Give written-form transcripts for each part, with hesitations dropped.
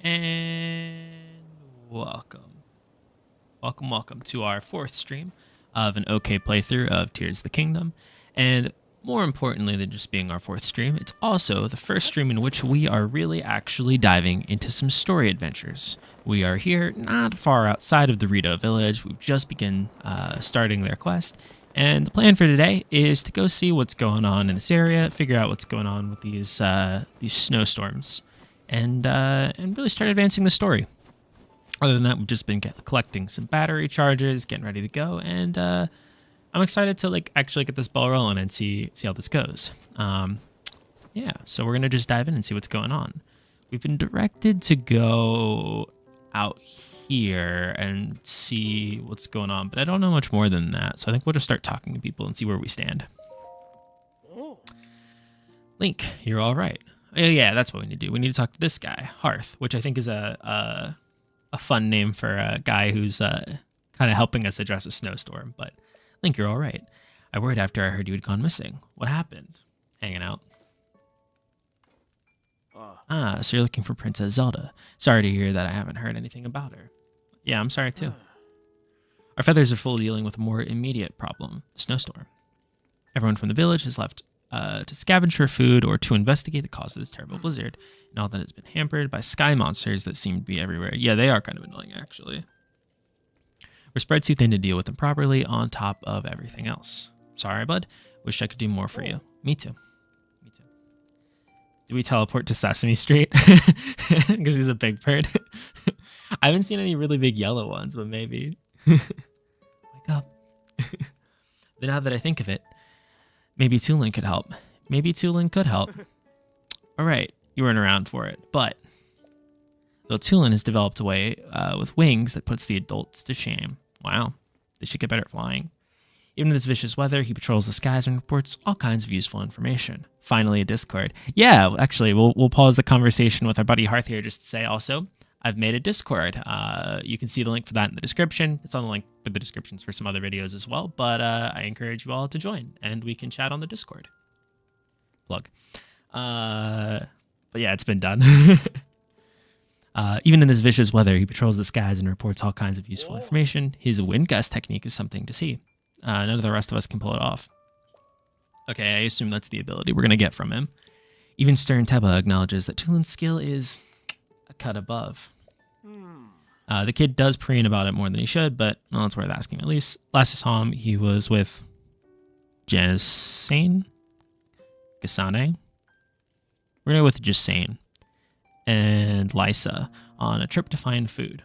And welcome. Welcome to our fourth stream of an okay playthrough of Tears of the Kingdom. And more importantly than just being our fourth stream, it's also the first stream in which we are really actually diving into some story adventures. We are here not far outside of the Rito Village. We've just begun starting their quest. And the plan for today is to go see what's going on in this area, figure out what's going on with these snowstorms, and really start advancing the story. Other than that, we've just been collecting some battery charges, getting ready to go, and I'm excited to actually get this ball rolling and see how this goes. Yeah, so we're gonna just dive in and see what's going on. We've been directed to go out here and see what's going on, but I don't know much more than that. So I think we'll just start talking to people and see where we stand. Link, you're all right. Oh, yeah, that's what we need to do. We need to talk to this guy, Hearth, which I think is a fun name for a guy who's kind of helping us address a snowstorm. But Link, you're all right. I worried after I heard you had gone missing. What happened? Hanging out. So you're looking for Princess Zelda. Sorry to hear that I haven't heard anything about her. Yeah, I'm sorry too. Our feathers are full dealing with a more immediate problem, the snowstorm. Everyone from the village has left to scavenge for food or to investigate the cause of this terrible blizzard, and all that has been hampered by sky monsters that seem to be everywhere. Yeah, they are kind of annoying, actually. We're spread too thin to deal with them properly on top of everything else. Sorry, bud. Wish I could do more for you. Me too. Me too. Do we teleport to Sesame Street? Because he's a big bird. I haven't seen any really big yellow ones, but maybe. Wake up. But now that I think of it, maybe Tulin could help. Maybe Tulin could help. All right, you weren't around for it, but though Tulin has developed a way with wings that puts the adults to shame. Wow, they should get better at flying. Even in this vicious weather, he patrols the skies and reports all kinds of useful information. Finally, a Discord. Yeah, actually, we'll pause the conversation with our buddy Hearth here just to say also, I've made a Discord. You can see the link for that in the description. It's on the link for the descriptions for some other videos as well, but I encourage you all to join, and we can chat on the Discord. Plug. But yeah, it's been done. Even in this vicious weather, he patrols the skies and reports all kinds of useful information. His wind gust technique is something to see. None of the rest of us can pull it off. Okay, I assume that's the ability we're going to get from him. Even Stern Teba acknowledges that Tulin's skill is a cut above. The kid does preen about it more than he should, but well, it's worth asking at least. Last I saw him, he was with Gasane? We're going to go with Jasane and Lysa on a trip to find food.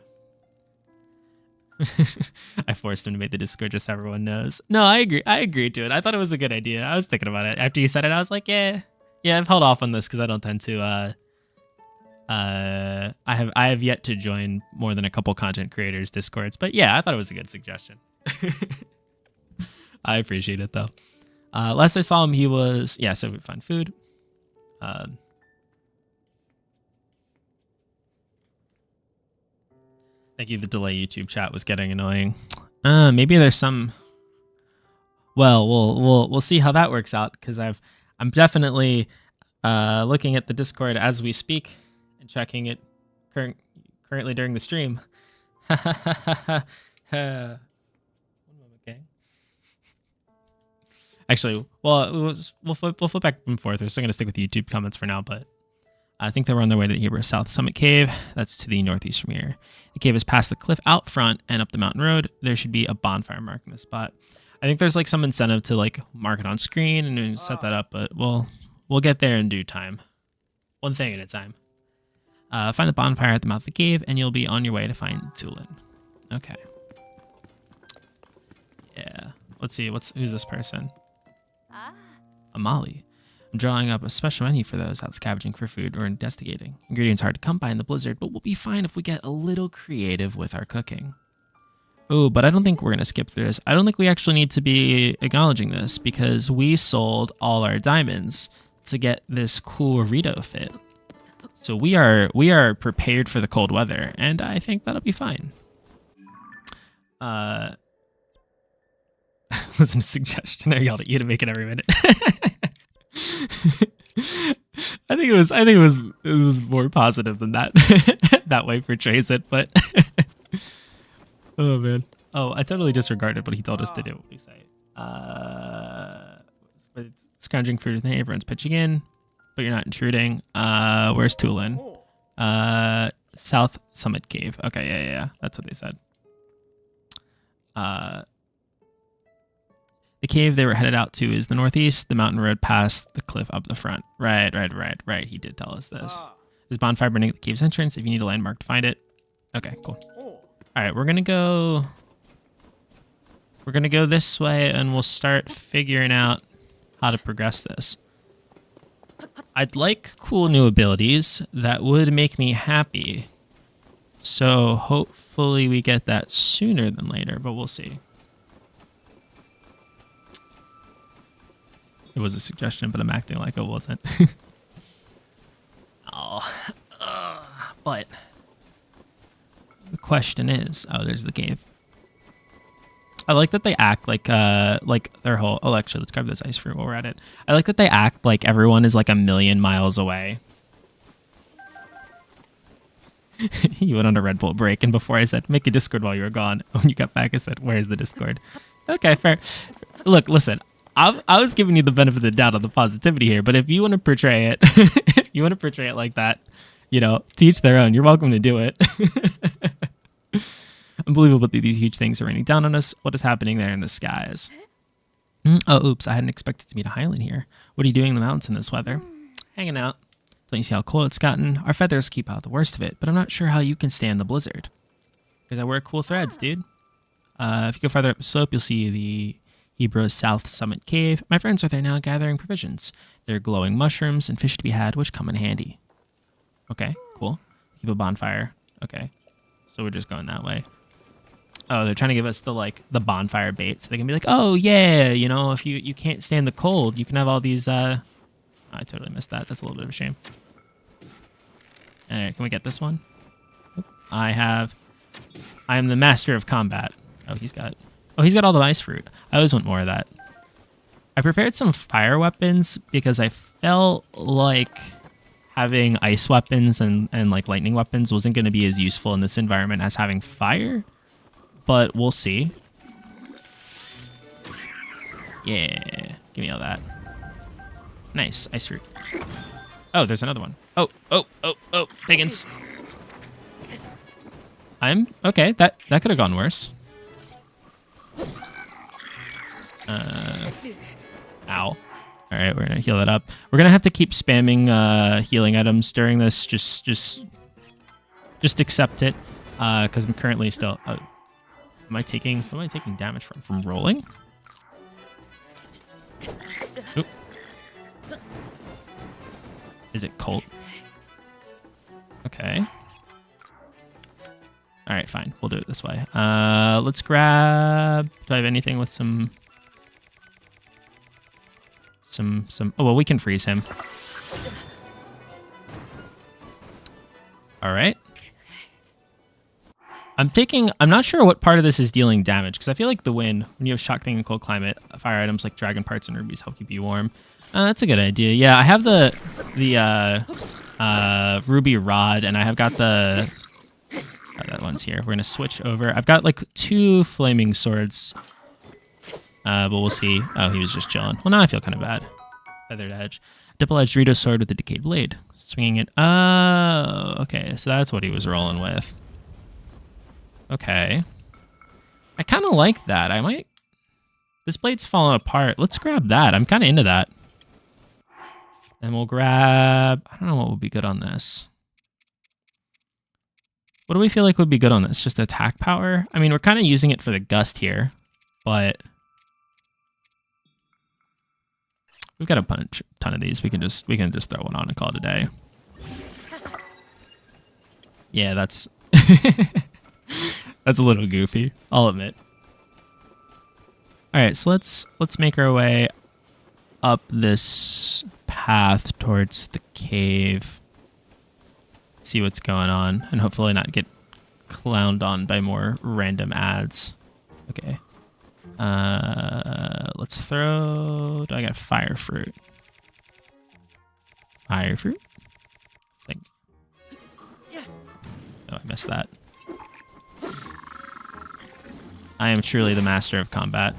I forced him to make the Discord just so everyone knows. No, I agree. I agreed to it. I thought it was a good idea. I was thinking about it. After you said it, I was like, yeah, I've held off on this because I don't tend to, I have yet to join more than a couple content creators' Discords. But yeah, I thought it was a good suggestion. I appreciate it, though. Last I saw him, he was, yeah, so we find food. Thank you. The delay YouTube chat was getting annoying. Maybe there's some. Well, we'll see how that works out because I'm definitely looking at the Discord as we speak and checking it currently during the stream. One moment, okay. Actually, well, we'll flip back and forth. We're still gonna stick with YouTube comments for now, but I think they're on their way to the Hebrew South Summit Cave. That's to the northeast from here. The cave is past the cliff out front and up the mountain road. There should be a bonfire marking the spot. I think there's some incentive to mark it on screen and set that up, but we'll get there in due time. One thing at a time. Find the bonfire at the mouth of the cave, and you'll be on your way to find Tulin. Okay. Yeah. Let's see. Who's this person? Amali. I'm drawing up a special menu for those out scavenging for food or investigating. Ingredients are hard to come by in the blizzard, but we'll be fine if we get a little creative with our cooking. Oh, but I don't think we're going to skip through this. I don't think we actually need to be acknowledging this because we sold all our diamonds to get this cool Rito fit. So we are prepared for the cold weather, and I think that'll be fine. Wasn't a suggestion. I yelled at you to make it every minute. It was more positive than that. That way portrays it, but oh man. Oh, I totally disregarded what he told us to do. What we say. Scrounging through the thing. Everyone's pitching in, but you're not intruding. Where's Tulin? South Summit Cave. Okay, yeah. That's what they said. The cave they were headed out to is the northeast. The mountain road past the cliff up the front. Right. He did tell us this. There's a bonfire burning at the cave's entrance. If you need a landmark to find it. Okay, cool. All right, we're gonna go this way, and we'll start figuring out how to progress this. I'd like cool new abilities that would make me happy. So hopefully we get that sooner than later, but we'll see. It was a suggestion, but I'm acting like it wasn't. But the question is, there's the cave. I like that they act like their whole. Oh, actually, let's grab this ice fruit while we're at it. I like that they act like everyone is like a million miles away. You went on a Red Bull break, and before I said make a Discord while you were gone, when you got back, I said, "Where's the Discord?" Okay, fair. Look, listen. I was giving you the benefit of the doubt on the positivity here, but if you want to portray it, like that, you know, to each their own. You're welcome to do it. Unbelievable that these huge things are raining down on us. What is happening there in the skies? Oh, oops. I hadn't expected to meet a Highland here. What are you doing in the mountains in this weather? Hanging out. Don't you see how cold it's gotten? Our feathers keep out the worst of it, but I'm not sure how you can stand the blizzard. Because I wear cool threads, dude. If you go farther up the slope, you'll see the Hebrew's South Summit Cave. My friends are there now gathering provisions. There are glowing mushrooms and fish to be had, which come in handy. Okay, cool. Keep a bonfire. Okay. So we're just going that way. Oh, they're trying to give us the bonfire bait, so they can be like, oh yeah, you know, if you can't stand the cold, you can have all these. I totally missed that. That's a little bit of a shame. All right, can we get this one? I am the master of combat. Oh, he's got all the ice fruit. I always want more of that. I prepared some fire weapons because I felt like having ice weapons and like lightning weapons wasn't going to be as useful in this environment as having fire. But we'll see. Yeah, give me all that. Nice, ice fruit. Oh, there's another one. Oh, Higgins. I'm okay. That could have gone worse. Ow. All right, we're gonna heal that up. We're gonna have to keep spamming healing items during this. Just accept it, because I'm currently still. Am I taking damage from rolling? Oop. Is it Colt? Okay. All right, fine. We'll do it this way. Let's grab. Do I have anything with some? Oh well, we can freeze him. All right. I'm not sure what part of this is dealing damage, because I feel like the wind, when you have shock thing in cold climate, fire items like dragon parts and rubies help keep you warm. That's a good idea. Yeah, I have the ruby rod, and I have got the that one's here. We're gonna switch over. I've got like 2 flaming swords, but we'll see. Oh, he was just chilling. Well, now I feel kind of bad. Feathered edge, double-edged Rito sword with a decayed blade, swinging it. Oh, okay. So that's what he was rolling with. Okay. I kind of like that. This blade's falling apart. Let's grab that. I'm kind of into that. And we'll grab, I don't know what would be good on this. What do we feel like would be good on this? Just attack power? I mean, we're kind of using it for the gust here, but we've got a ton of these. We can just throw one on and call it a day. Yeah, that's that's a little goofy, I'll admit. All right, so let's make our way up this path towards the cave. See what's going on, and hopefully not get clowned on by more random ads. Okay. Let's throw. Do I got fire fruit? Fire fruit. Like, oh, I missed that. I am truly the master of combat.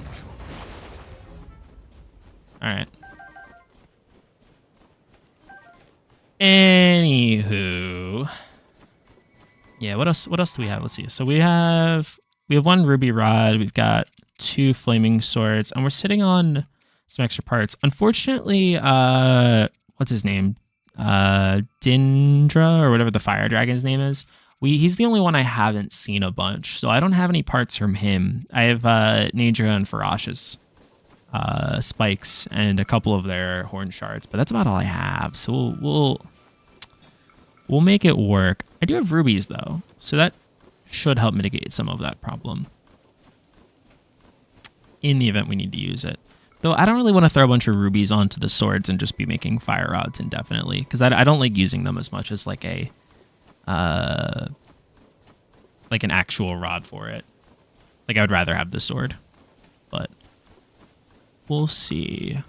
Alright. Anywho. Yeah, what else do we have? Let's see. So we have one ruby rod, we've got 2 flaming swords, and we're sitting on some extra parts. Unfortunately, what's his name? Dindra, or whatever the fire dragon's name is. He's the only one I haven't seen a bunch, so I don't have any parts from him. I have Nadra and Farash's spikes and a couple of their horn shards, but that's about all I have. So we'll make it work. I do have rubies though, so that should help mitigate some of that problem in the event we need to use it. Though I don't really want to throw a bunch of rubies onto the swords and just be making fire rods indefinitely, because I don't like using them as much as like an actual rod for it. Like I would rather have the sword, but we'll see.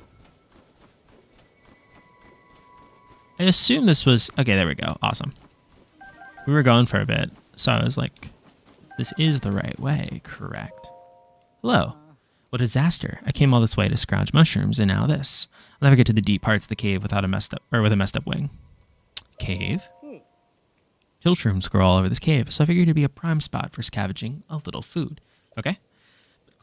I assume this was... Okay, there we go. Awesome. We were going for a bit, so I was like, this is the right way, correct? Hello. What a disaster. I came all this way to scrounge mushrooms, and now this. I'll never get to the deep parts of the cave with a messed up wing. Cave? Chill shrooms grow all over this cave, so I figured it'd be a prime spot for scavenging a little food. Okay.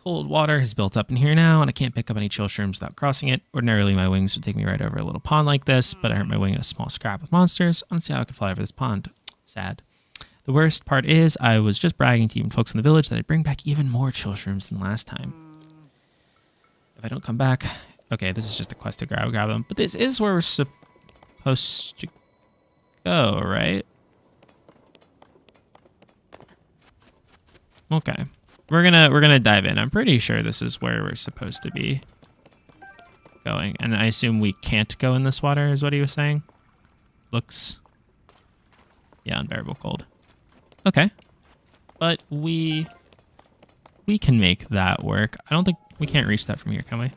Cold water has built up in here now, and I can't pick up any chill shrooms without crossing it. Ordinarily, my wings would take me right over a little pond like this, but I hurt my wing in a small scrap with monsters. I don't see how I could fly over this pond. Sad. The worst part is, I was just bragging to even folks in the village that I'd bring back even more chill shrooms than last time. If I don't come back... Okay, this is just a quest to grab them, but this is where we're supposed to go, right? Okay. We're gonna dive in. I'm pretty sure this is where we're supposed to be going. And I assume we can't go in this water, is what he was saying. Looks... Yeah, unbearable cold. Okay. But we can make that work. I don't think... We can't reach that from here, can we?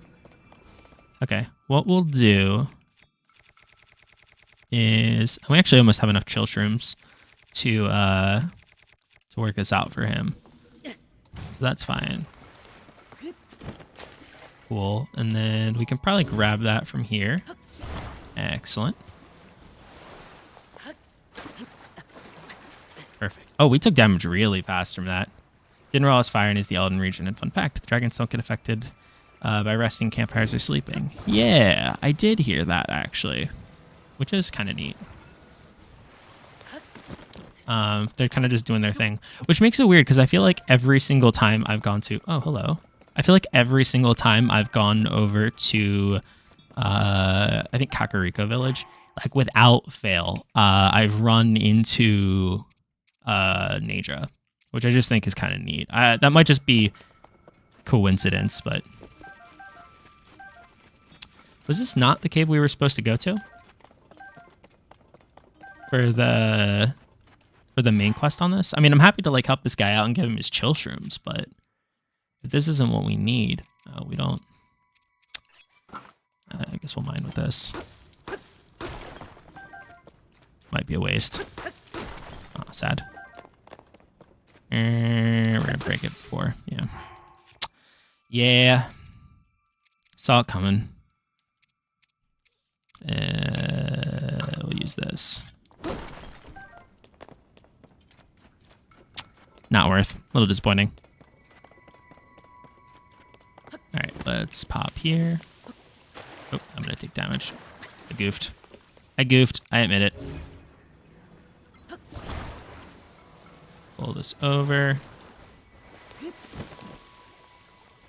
Okay. What we'll do is... We actually almost have enough chill shrooms to work this out for him. So that's fine. Cool. And then we can probably grab that from here. Excellent. Perfect. Oh, we took damage really fast from that. Didn't realize fire is the Elden region. And fun fact, the dragons don't get affected by resting campfires or sleeping. Yeah, I did hear that actually, which is kind of neat. They're kind of just doing their thing, which makes it weird because I feel like every single time I've gone to... Oh, hello. I feel like every single time I've gone over to, I think Rito Village, like without fail, I've run into Nadra, which I just think is kind of neat. That might just be coincidence, but... Was this not the cave we were supposed to go to? For the main quest on this? I mean, I'm happy to like help this guy out and give him his chill shrooms, but if this isn't what we need, we don't... I guess we'll mine with this. Might be a waste. Oh, sad. We're gonna break it before, yeah. Yeah. Saw it coming. We'll use this. Not worth. A little disappointing. Alright, let's pop here. Oh, I'm gonna take damage. I goofed. I admit it. Pull this over.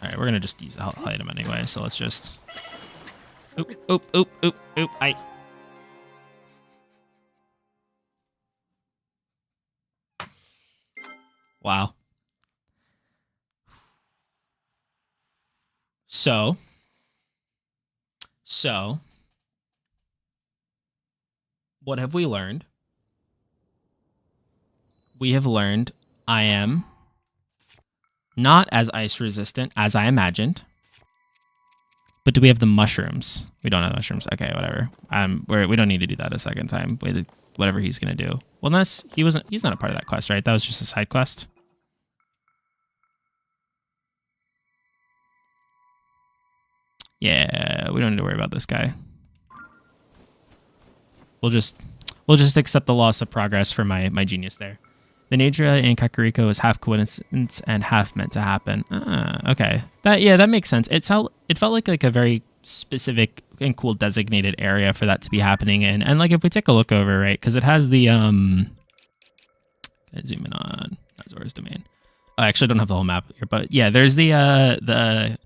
Alright, we're gonna just use the health item anyway, so let's just... Oop, I... Wow. So, what have we learned? We have learned I am not as ice resistant as I imagined, But do we have the mushrooms? We don't have mushrooms. Okay, whatever. We don't need to do that a second time. Whatever he's gonna do. Well, unless he's not a part of that quest, right? That was just a side quest. Yeah, we don't need to worry about this guy. We'll just accept the loss of progress for my genius there. The nature in Kakariko is half coincidence and half meant to happen. Okay. That makes sense. It felt like a very specific and cool designated area for that to be happening in. And like if we take a look over, right, because it has the can I zoom in on Zora's domain. I actually don't have the whole map here, but yeah, there's the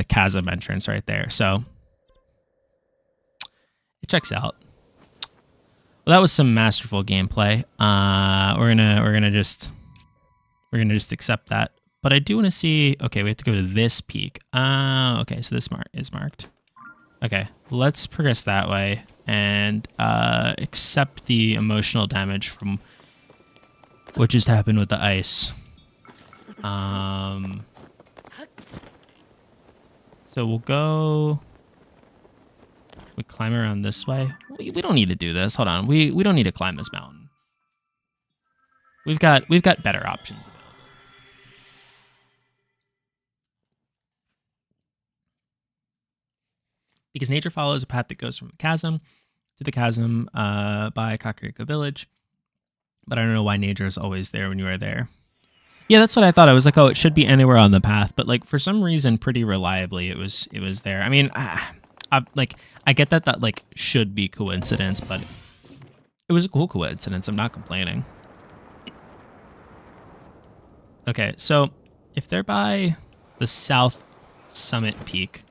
chasm entrance right there. So it checks out. Well, that was some masterful gameplay. We're gonna just accept that. But I do want to see. Okay, we have to go to this peak. Okay, so this is marked. Okay, let's progress that way and accept the emotional damage from what just happened with the ice. So we'll go. We climb around this way. We don't need to do this. Hold on. We don't need to climb this mountain. We've got better options. Because nature follows a path that goes from the chasm to the chasm by Kakariko Village. But I don't know why nature is always there when you are there. Yeah, that's what I thought. I was like, oh, it should be anywhere on the path. But like for some reason, pretty reliably, it was there. I mean, I get that like should be coincidence, but it was a cool coincidence. I'm not complaining. Okay, so if they're by the South Summit Peak,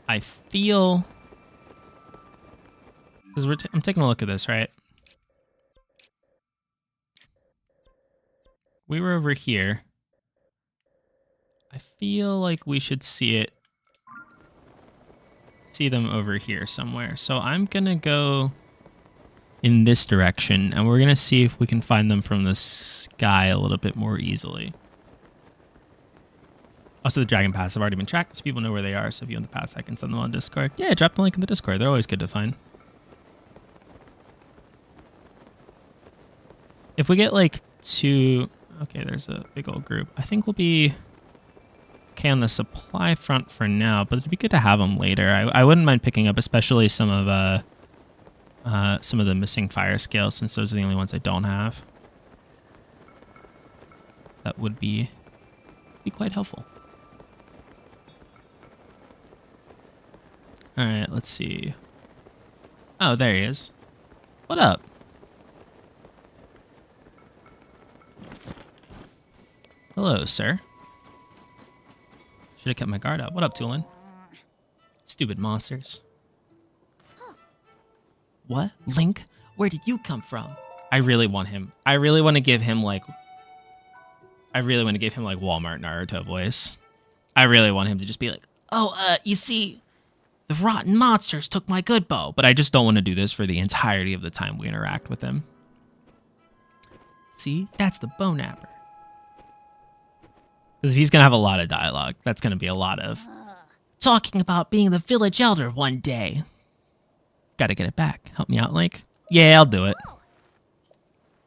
I feel because I'm taking a look at this, right? We were over here. I feel like we should see them over here somewhere. So I'm gonna go in this direction, and we're gonna see if we can find them from the sky a little bit more easily. Also, the dragon paths have already been tracked, so people know where they are. So if you want the paths, I can send them on Discord. Yeah, drop the link in the Discord. They're always good to find. If we get like two... Okay, there's a big old group. I think we'll be okay on the supply front for now, but it'd be good to have them later. I wouldn't mind picking up especially some of the missing fire scales, since those are the only ones I don't have. That would be quite helpful. All right, let's see. Oh, there he is. What up? Hello, sir. Should have kept my guard up. What up, Tulin? Stupid monsters. What? Link? Where did you come from? I really want him. I really want to give him like Walmart Naruto voice. I really want him to just be like, oh, you see, the rotten monsters took my good bow. But I just don't want to do this for the entirety of the time we interact with him. See? That's the bow napper. Because if he's going to have a lot of dialogue, that's going to be a lot of talking about being the village elder one day. Gotta get it back. Help me out, Link? Yeah, I'll do it.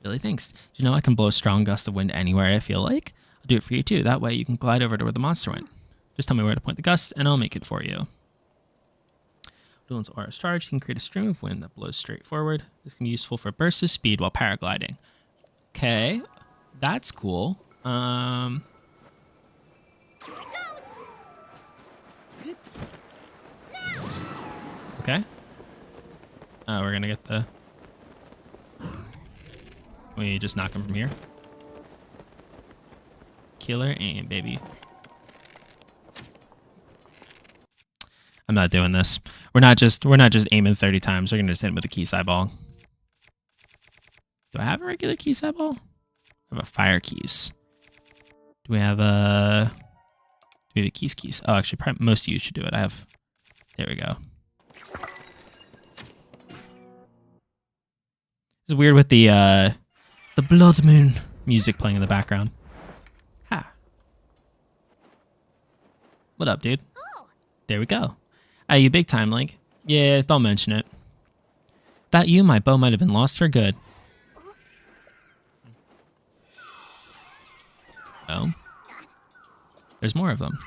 Really, thanks. Do you know I can blow a strong gust of wind anywhere I feel like? I'll do it for you too. That way you can glide over to where the monster went. Just tell me where to point the gust, and I'll make it for you. Dylan's aura is charged. You can create a stream of wind that blows straight forward. This can be useful for bursts of speed while paragliding. Okay, that's cool. Okay. Oh, we're gonna get the... We just knock him from here. Killer aim, baby. I'm not doing this. We're not just aiming 30 times. We're gonna just hit him with a key eyeball. Do I have a regular key eyeball? I have a fire keys. Do we have a keys? Oh, actually, probably most of you should do it. I have... There we go. It's weird with the Blood Moon music playing in the background. Ha. What up, dude? There we go. Hey, you big time, Link. Yeah, don't mention it. Without you, my bow might have been lost for good. Oh. There's more of them.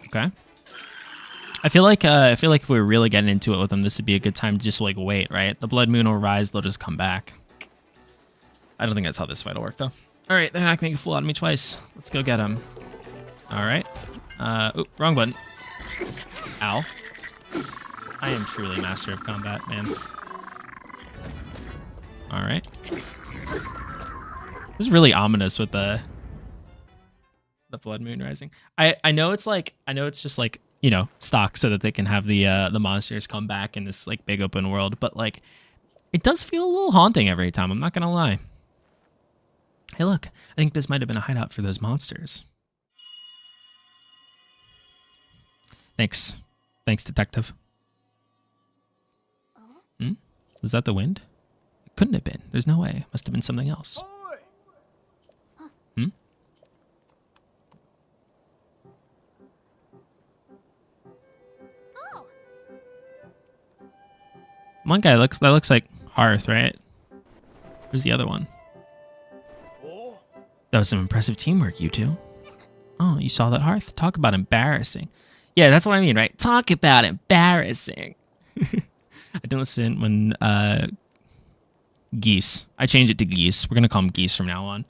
Okay. I feel like if we were really getting into it with them, this would be a good time to just like wait, right? The blood moon will rise, they'll just come back. I don't think that's how this fight will work though. All right, they're not gonna make a fool out of me twice. Let's go get them. All right. Oop, wrong button. Ow. I am truly master of combat, man. All right. This is really ominous with the blood moon rising. I know it's just like, you know, stock so that they can have the monsters come back in this like big open world, but like it does feel a little haunting every time, I'm not gonna lie. Hey look, I think this might have been a hideout for those monsters. Thanks, detective. Hmm? Was that the wind? It couldn't have been, there's no way. Must have been something else. Hmm? One guy looks like Hearth, right? Where's the other one? That was some impressive teamwork, you two. Oh, you saw that, Hearth? Talk about embarrassing. Yeah, that's what I mean, right? Talk about embarrassing. I didn't listen when Geese. I changed it to Geese. We're gonna call him Geese from now on.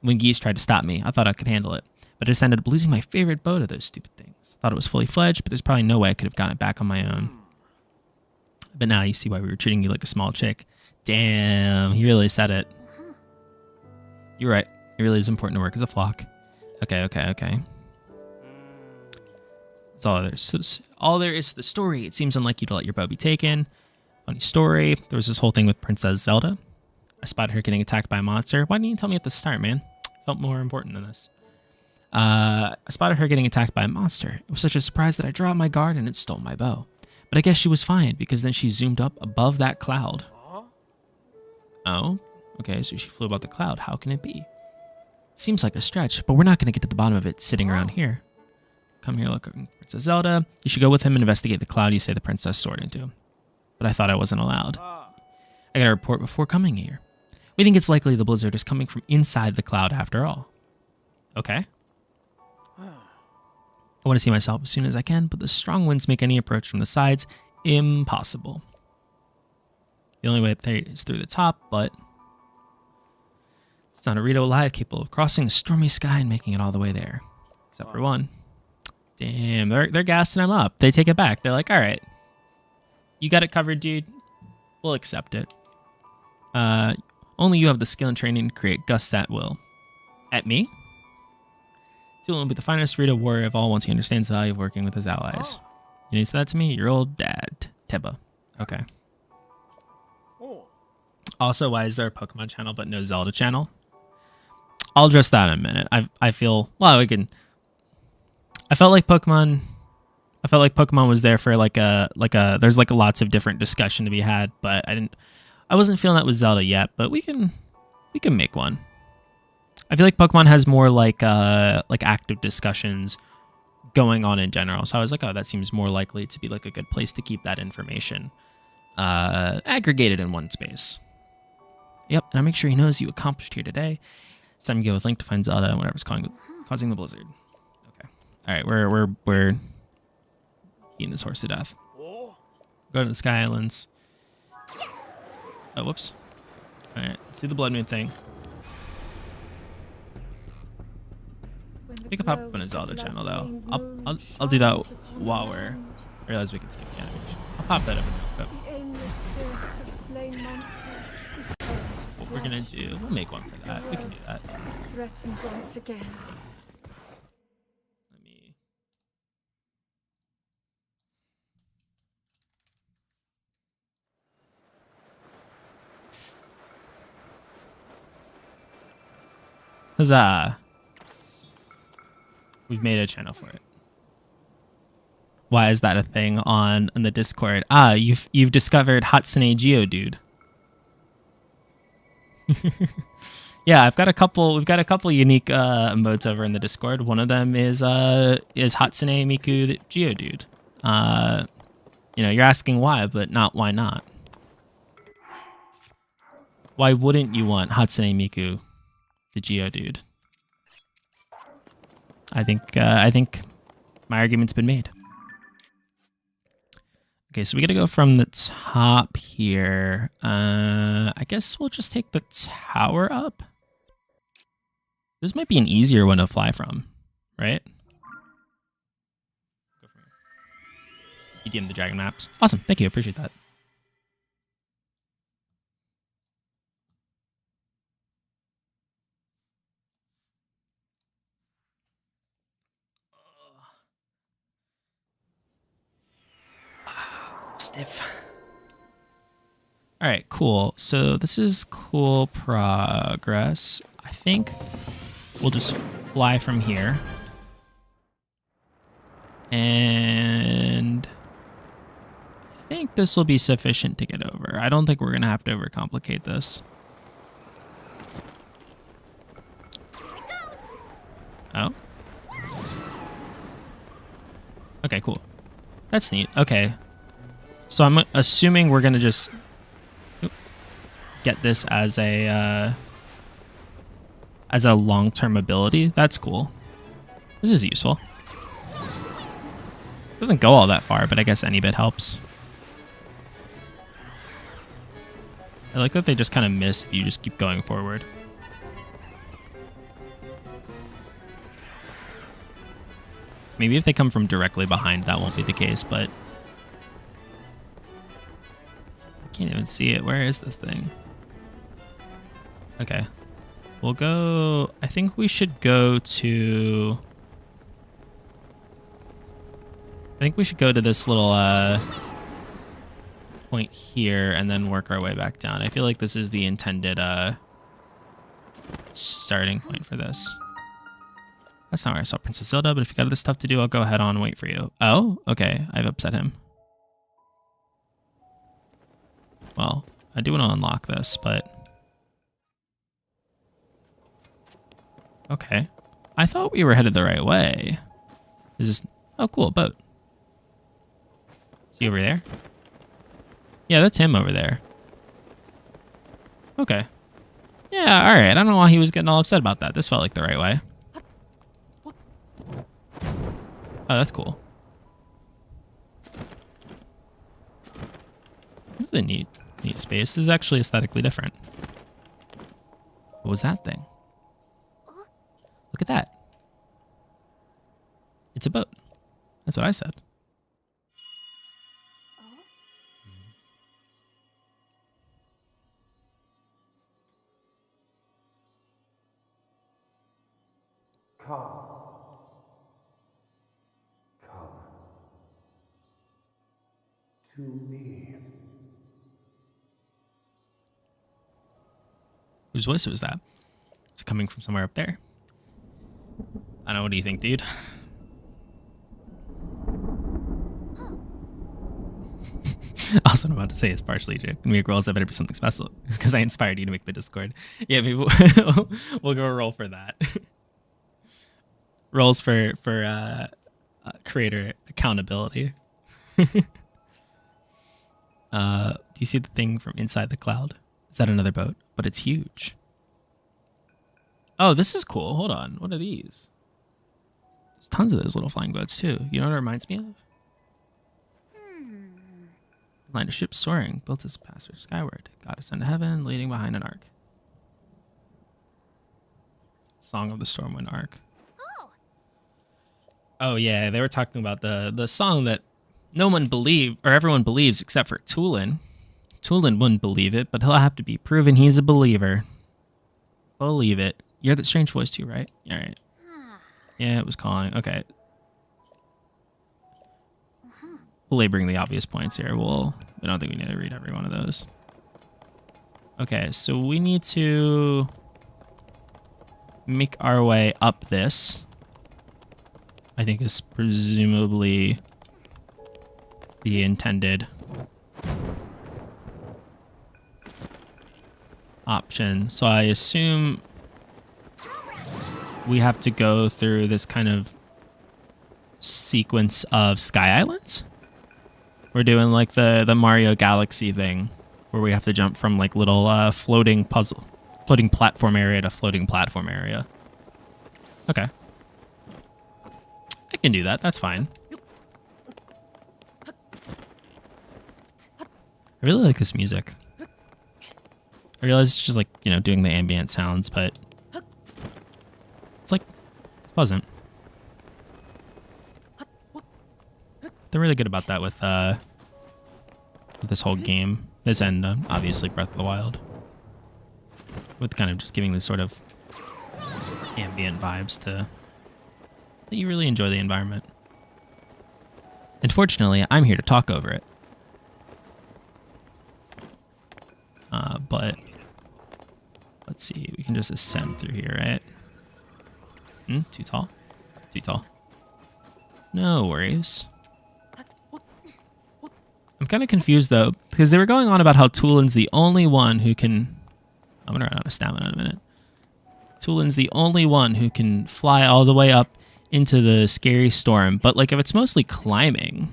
When Geese tried to stop me, I thought I could handle it, but I just ended up losing my favorite bow to those stupid things. Thought it was fully fledged, but there's probably no way I could have gotten it back on my own. But now you see why we were treating you like a small chick. Damn, he really said it. You're right. It really is important to work as a flock. Okay. That's all there is to the story. It seems unlike you to let your bow be taken. Funny story. There was this whole thing with Princess Zelda. I spotted her getting attacked by a monster. Why didn't you tell me at the start, man? Felt more important than this. I spotted her getting attacked by a monster. It was such a surprise that I dropped my guard and it stole my bow. But I guess she was fine, because then she zoomed up above that cloud. Oh, okay, so she flew above the cloud. How can it be? Seems like a stretch, but we're not going to get to the bottom of it sitting around here. Come here, look, Princess Zelda. You should go with him and investigate the cloud you say the princess soared into. But I thought I wasn't allowed. I got a report before coming here. We think it's likely the blizzard is coming from inside the cloud after all. Okay. I want to see myself as soon as I can, but the strong winds make any approach from the sides impossible. The only way there is through the top, but it's not a Rito alive capable of crossing the stormy sky and making it all the way there. Except for one. Damn, they're gassing him up. They take it back. They're like, all right, you got it covered, dude. We'll accept it. Only you have the skill and training to create gusts at will. At me? Will be the finest Rito warrior of all once he understands the value of working with his allies. You say that to me? Your old dad, Teba. Okay. Also, why is there a Pokemon channel but no Zelda channel? I'll address that in a minute. I feel, well, we can. I felt like Pokemon was there for there's like lots of different discussion to be had, but I wasn't feeling that with Zelda yet, but we can make one. I feel like Pokemon has more like active discussions going on in general. So I was like, oh, that seems more likely to be like a good place to keep that information aggregated in one space. Yep, and I'll make sure he knows you accomplished here today. It's time to go with Link to find Zelda and whatever's causing the blizzard. Okay. All right, we're eating this horse to death. Go to the Sky Islands. Oh, whoops. All right, let's do the blood moon thing. We can pop up on a Zelda channel though. I'll do that while I realize we can skip the animation. I'll pop that up in real quick. What we're gonna do, we'll make one for that. We can do that. Threatened once again. Let me. Huzzah! We've made a channel for it. Why is that a thing on the Discord? Ah, you've discovered Hatsune Geodude. Yeah, I've got a couple. We've got a couple unique emotes over in the Discord. One of them is Hatsune Miku the Geodude. You're asking why, but not why not. Why wouldn't you want Hatsune Miku the Geodude? I think my argument's been made. Okay, so we gotta go from the top here. I guess we'll just take the tower up. This might be an easier one to fly from, right? EDM the dragon maps. Awesome, thank you, appreciate that. Stiff. All right, cool. So this is cool progress. I think we'll just fly from here. And I think this will be sufficient to get over. I don't think we're going to have to overcomplicate this. Oh. Okay, cool. That's neat. Okay. So I'm assuming we're going to just get this as a long-term ability. That's cool. This is useful. Doesn't go all that far, but I guess any bit helps. I like that they just kind of miss if you just keep going forward. Maybe if they come from directly behind, that won't be the case, but I can't even see it. Where is this thing? Okay. We'll go... I think we should go to... I think we should go to this little point here and then work our way back down. I feel like this is the intended starting point for this. That's not where I saw Princess Zelda, but if you got other stuff to do, I'll go ahead on and wait for you. Oh, okay. I've upset him. Well, I do want to unlock this, but... Okay. I thought we were headed the right way. Is this... Oh, cool. Boat. Is he over there? Yeah, that's him over there. Okay. Yeah, alright. I don't know why he was getting all upset about that. This felt like the right way. Oh, that's cool. This is a neat space. This is actually aesthetically different. What was that thing? Look at that. It's a boat. That's what I said. Come. Come. To me. Whose voice was that? It's coming from somewhere up there. I don't know. What do you think, dude? Also, what I'm about to say is partially a joke. And we girls, that better be something special because I inspired you to make the Discord. Yeah, maybe we'll go roll for that. Rolls for creator accountability. Do you see the thing from inside the cloud? Is that another boat? But it's huge. Oh, this is cool. Hold on. What are these? There's tons of those little flying boats too. You know what it reminds me of? Line of ships soaring, built as a passage skyward. Goddess unto heaven, leading behind an ark. Song of the Stormwind Arc. Oh yeah, they were talking about the song that no one believed, or everyone believes except for Tulin. Tulin wouldn't believe it, but he'll have to be proven he's a believer. Believe it. You heard that strange voice too, right? All right. Yeah, it was calling. Okay. Belaboring the obvious points here. I don't think we need to read every one of those. Okay, so we need to make our way up this. I think is presumably the intended option. So I assume we have to go through this kind of sequence of sky islands. We're doing like the Mario Galaxy thing, where we have to jump from like little floating platform area to floating platform area. Okay. I can do that. That's fine. I really like this music. I realize it's just like, you know, doing the ambient sounds, but it's like pleasant. They're really good about that with this whole game. This and obviously Breath of the Wild. With kind of just giving this sort of ambient vibes to that you really enjoy the environment. Unfortunately, I'm here to talk over it. But let's see, we can just ascend through here, right? Too tall? Too tall. No worries. I'm kind of confused though, because they were going on about how Tulin's the only one who can... I'm gonna run out of stamina in a minute. Tulin's the only one who can fly all the way up into the scary storm, but like if it's mostly climbing...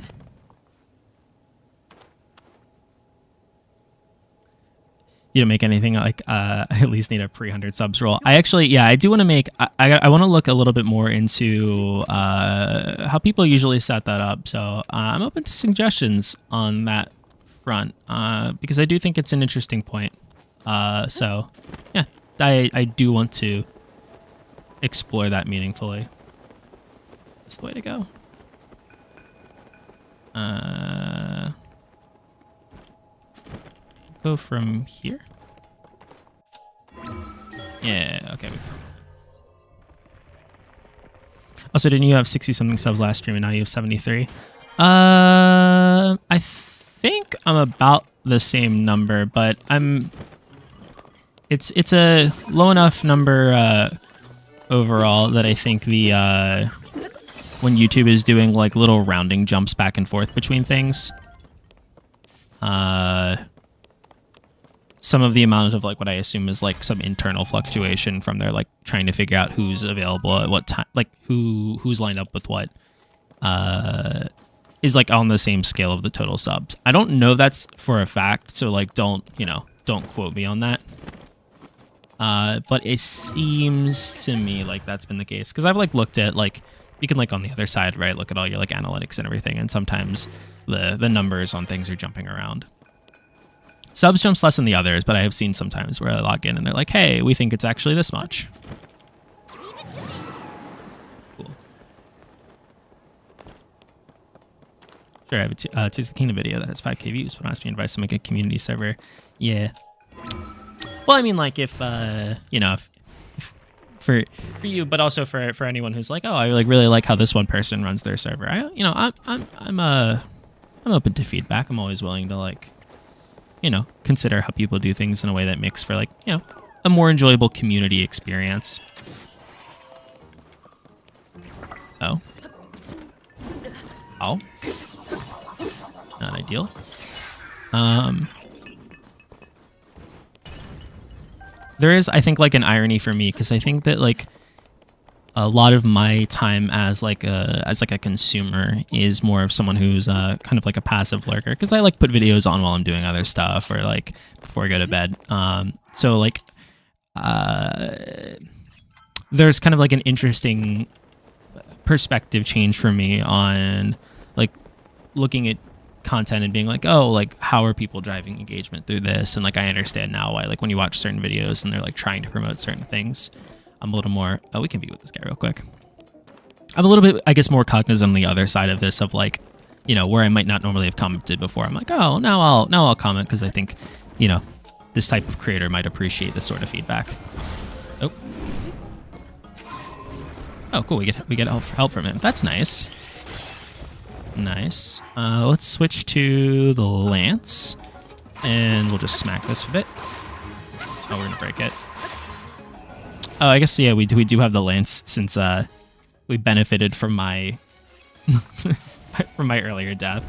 You don't make anything like I at least need a pre-100 subs roll. I actually, yeah, I do want to make. I want to look a little bit more into how people usually set that up. So I'm open to suggestions on that front because I do think it's an interesting point. So yeah, I do want to explore that meaningfully. That's the way to go. Go from here? Yeah, okay. Also, didn't you have 60-something subs last stream and now you have 73? I think I'm about the same number, but it's a low enough number overall that I think the when YouTube is doing like little rounding jumps back and forth between things, some of the amount of like what I assume is like some internal fluctuation from there, like trying to figure out who's available at what time, like who's lined up with what, is like on the same scale of the total subs. I don't know that's for a fact, so like don't quote me on that. But it seems to me like that's been the case because I've like looked at like you can like on the other side, right, look at all your like analytics and everything, and sometimes the numbers on things are jumping around. Subs jumps less than the others, but I have seen sometimes where I log in and they're like, hey, we think it's actually this much. Cool. Sure, I have a Tis the Kingdom video that has 5k views, but asked me advice to make a community server. Yeah. Well, I mean, like, if, you know, if for you, but also for anyone who's like, oh, I like really like how this one person runs their server. I'm open to feedback. I'm always willing to like, you know, consider how people do things in a way that makes for like, you know, a more enjoyable community experience. Oh. Oh. Not ideal. There is, I think, like an irony for me because I think that like a lot of my time as like a consumer is more of someone who's kind of like a passive lurker because I like put videos on while I'm doing other stuff or like before I go to bed. So like there's kind of like an interesting perspective change for me on like looking at content and being like, oh, like how are people driving engagement through this? And like I understand now why like when you watch certain videos and they're like trying to promote certain things, I'm a little more, oh, we can be with this guy real quick. I'm a little bit, I guess, more cognizant on the other side of this of like, you know, where I might not normally have commented before. I'm like, oh, now I'll comment because I think, you know, this type of creator might appreciate this sort of feedback. Oh. Oh, cool. We get help from him. That's nice. Nice. Let's switch to the lance, and we'll just smack this a bit. Oh, we're gonna break it. Oh, I guess yeah, we do have the lance since we benefited from my from my earlier death.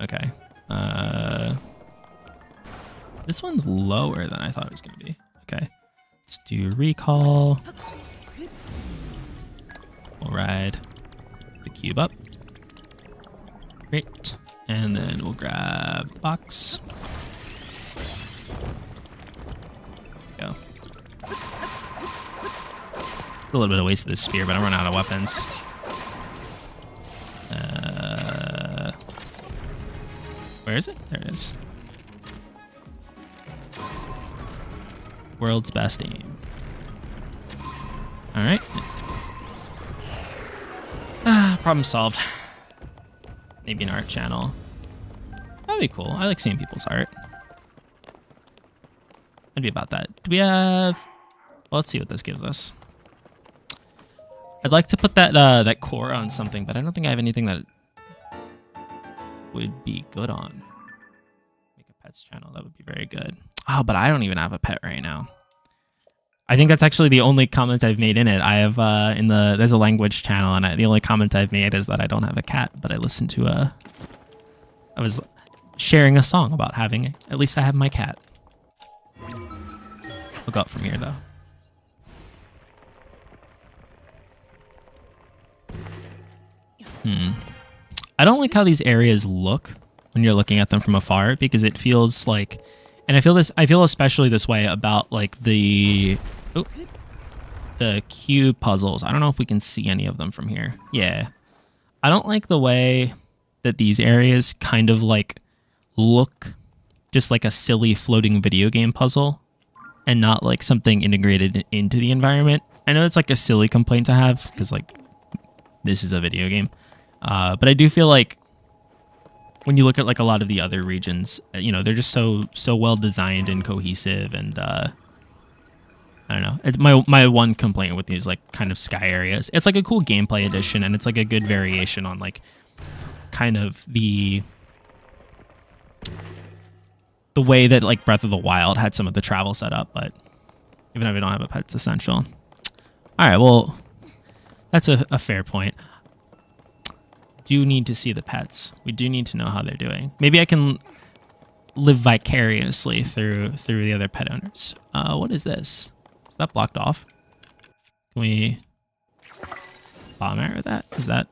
Okay. This one's lower than I thought it was gonna be. Okay. Let's do recall. We'll ride the cube up. Great. And then we'll grab the box. Go. A little bit of waste of this spear, but I'm running out of weapons. Where is it? There it is. World's best aim. All right. Problem solved. Maybe an art channel. That'd be cool. I like seeing people's art. I'd be about that. Do we have... Well, let's see what this gives us. I'd like to put that that core on something, but I don't think I have anything that would be good on. Make a pets channel. That would be very good. Oh, but I don't even have a pet right now. I think that's actually the only comment I've made in it. I have there's a language channel, and the only comment I've made is that I don't have a cat, but I listened to I was sharing a song about having, at least I have my cat. We'll go up from here, though. I don't like how these areas look when you're looking at them from afar, because it feels like, and I feel especially this way about like the cube puzzles. I don't know if we can see any of them from here. Yeah. I don't like the way that these areas kind of like look just like a silly floating video game puzzle and not like something integrated into the environment. I know it's like a silly complaint to have because like this is a video game. But I do feel like when you look at like a lot of the other regions, you know, they're just so well designed and cohesive, and I don't know. It's my one complaint with these like kind of sky areas. It's like a cool gameplay addition, and it's like a good variation on like kind of the way that like Breath of the Wild had some of the travel set up. But even if I don't have a pet, it's essential. All right, well, that's a fair point. Do need to see the pets. We do need to know how they're doing. Maybe I can live vicariously through the other pet owners. What is this? Is that blocked off? Can we bomb arrow that? Is that?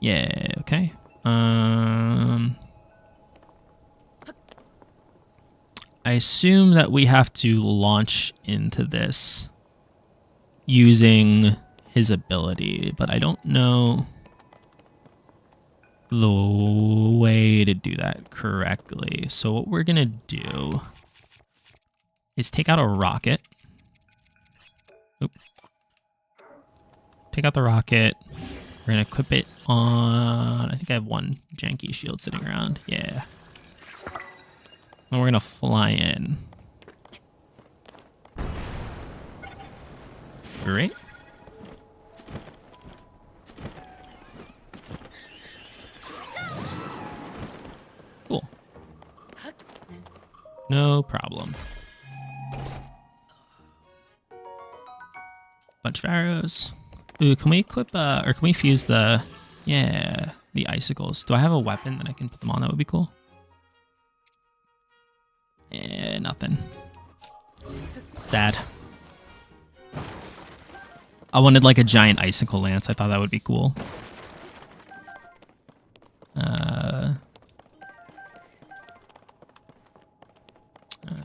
Yeah. Okay. I assume that we have to launch into this using his ability, but I don't know the way to do that correctly. So what we're gonna do is take out a rocket. Oop. Take out the rocket. We're gonna equip it on, I think I have one janky shield sitting around. Yeah. And we're gonna fly in. Great. Cool. No problem. Bunch of arrows. Ooh, can we equip, or can we fuse the icicles? Do I have a weapon that I can put them on? That would be cool. Nothing. Sad. I wanted like a giant icicle lance. I thought that would be cool.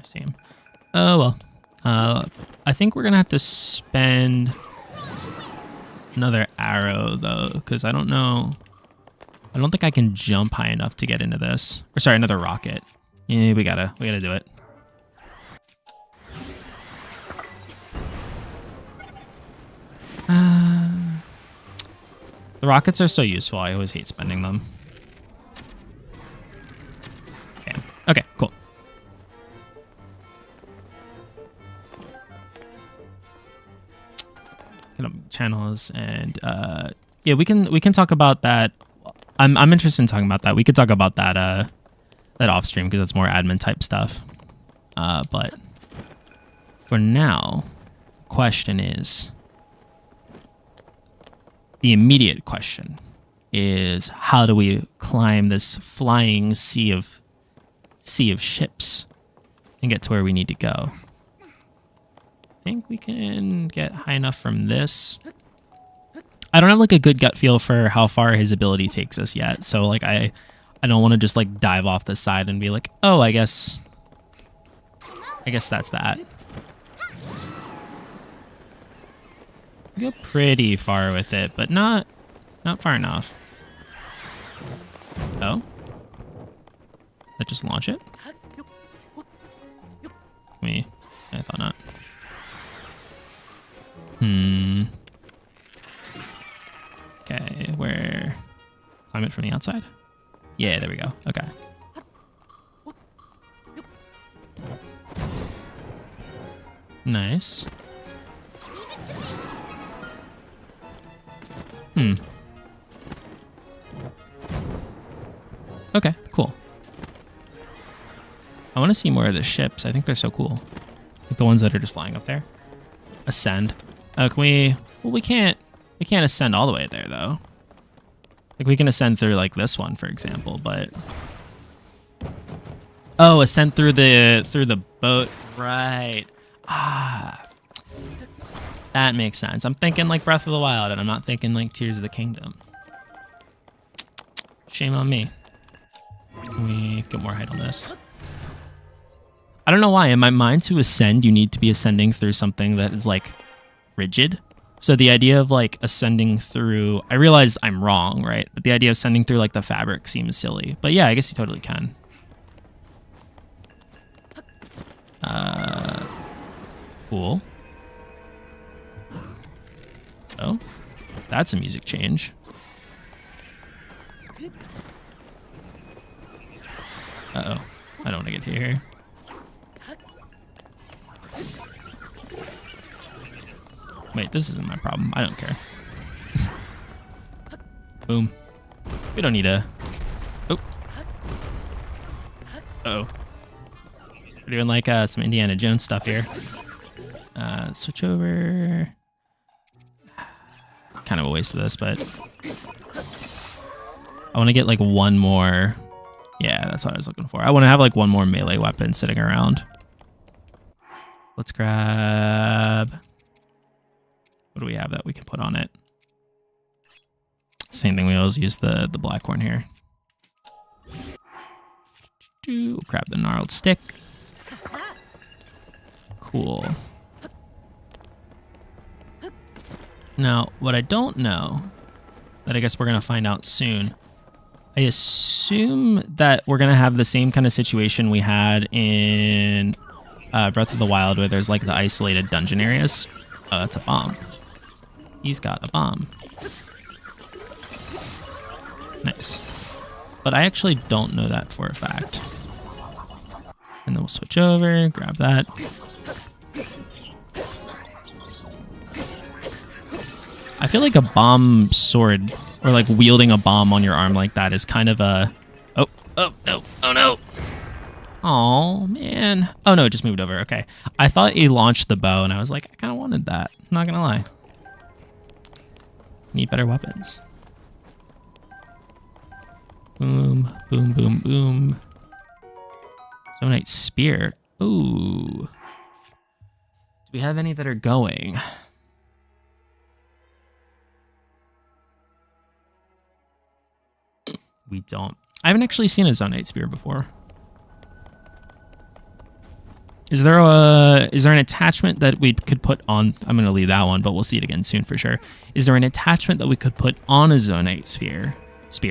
Same. Oh well. I think we're gonna have to spend another arrow though, because I don't know. I don't think I can jump high enough to get into this. Or sorry, another rocket. Yeah, we gotta do it. The rockets are so useful. I always hate spending them. Okay. Okay, cool. Channels and yeah, we can talk about that. I'm interested in talking about that. We could talk about that that off stream because that's more admin type stuff. But for now, question is, the immediate question is, how do we climb this flying sea of ships and get to where we need to go. I think we can get high enough from this. I don't have like a good gut feel for how far his ability takes us yet. So like I don't want to just like dive off the side and be like, oh, I guess that's that. We go pretty far with it, but not far enough. Oh? Let's just launch it? I thought not. Okay, where? Climb it from the outside? Yeah, there we go. Okay. Nice. Okay, cool. I want to see more of the ships. I think they're so cool. Like the ones that are just flying up there. Ascend. Can we... Well, we can't ascend all the way there, though. Like, we can ascend through, like, this one, for example, but... Oh, ascend through the boat. Right. Ah. That makes sense. I'm thinking, like, Breath of the Wild, and I'm not thinking, like, Tears of the Kingdom. Shame on me. Can we get more height on this? I don't know why. In my mind, to ascend, you need to be ascending through something that is, like, rigid. So the idea of, like, ascending through... I realize I'm wrong, right? But the idea of ascending through, like, the fabric seems silly. But yeah, I guess you totally can. Cool. Oh, that's a music change. Uh-oh. I don't want to get here. Wait, this isn't my problem. I don't care. Boom. We don't need a... Oh. Uh-oh. We're doing like some Indiana Jones stuff here. Switch over. Kind of a waste of this, but... I want to get like one more... Yeah, that's what I was looking for. I want to have like one more melee weapon sitting around. Let's grab... What do we have that we can put on it? Same thing, we always use the black horn here. Grab the gnarled stick. Cool. Now, what I don't know, that I guess we're going to find out soon, I assume that we're going to have the same kind of situation we had in Breath of the Wild, where there's like the isolated dungeon areas. Oh, that's a bomb. He's got a bomb. Nice. But I actually don't know that for a fact. And then we'll switch over, grab that. I feel like a bomb sword, or like wielding a bomb on your arm like that is kind of a... Oh, no, oh no! Oh man. Oh no, it just moved over, okay. I thought he launched the bow and I was like, I kind of wanted that, I'm not gonna lie. Need better weapons. Boom, boom, boom, boom. Zonite spear. Ooh. Do we have any that are going? We don't. I haven't actually seen a Zonite spear before. Is there an attachment that we could put on? I'm going to leave that one, but we'll see it again soon for sure. Is there an attachment that we could put on a Zonite spear,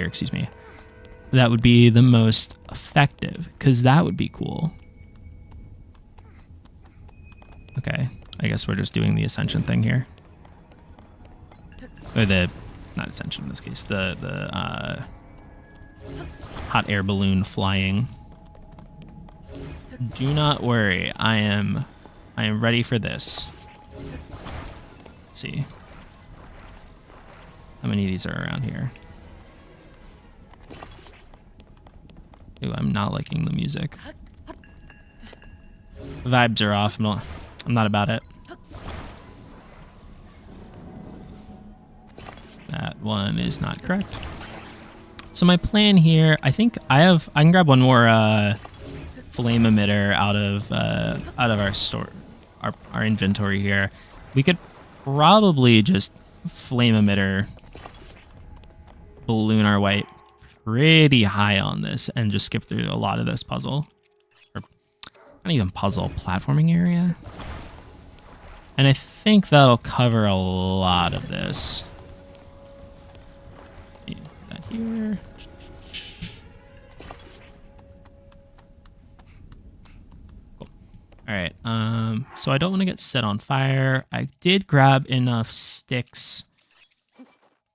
excuse me, that would be the most effective? Because that would be cool. Okay, I guess we're just doing the ascension thing here. Or not ascension in this case, the hot air balloon flying. Do not worry, I am ready for this. Let's see. How many of these are around here? Ooh, I'm not liking the music. The vibes are off. I'm not about it. That one is not correct. So my plan here, I think I can grab one more flame emitter out of our store, our inventory here, we could probably just flame emitter balloon our way pretty high on this and just skip through a lot of this puzzle. Or not even puzzle, platforming area. And I think that'll cover a lot of this. Put that here. Cool. All right. So I don't want to get set on fire. I did grab enough sticks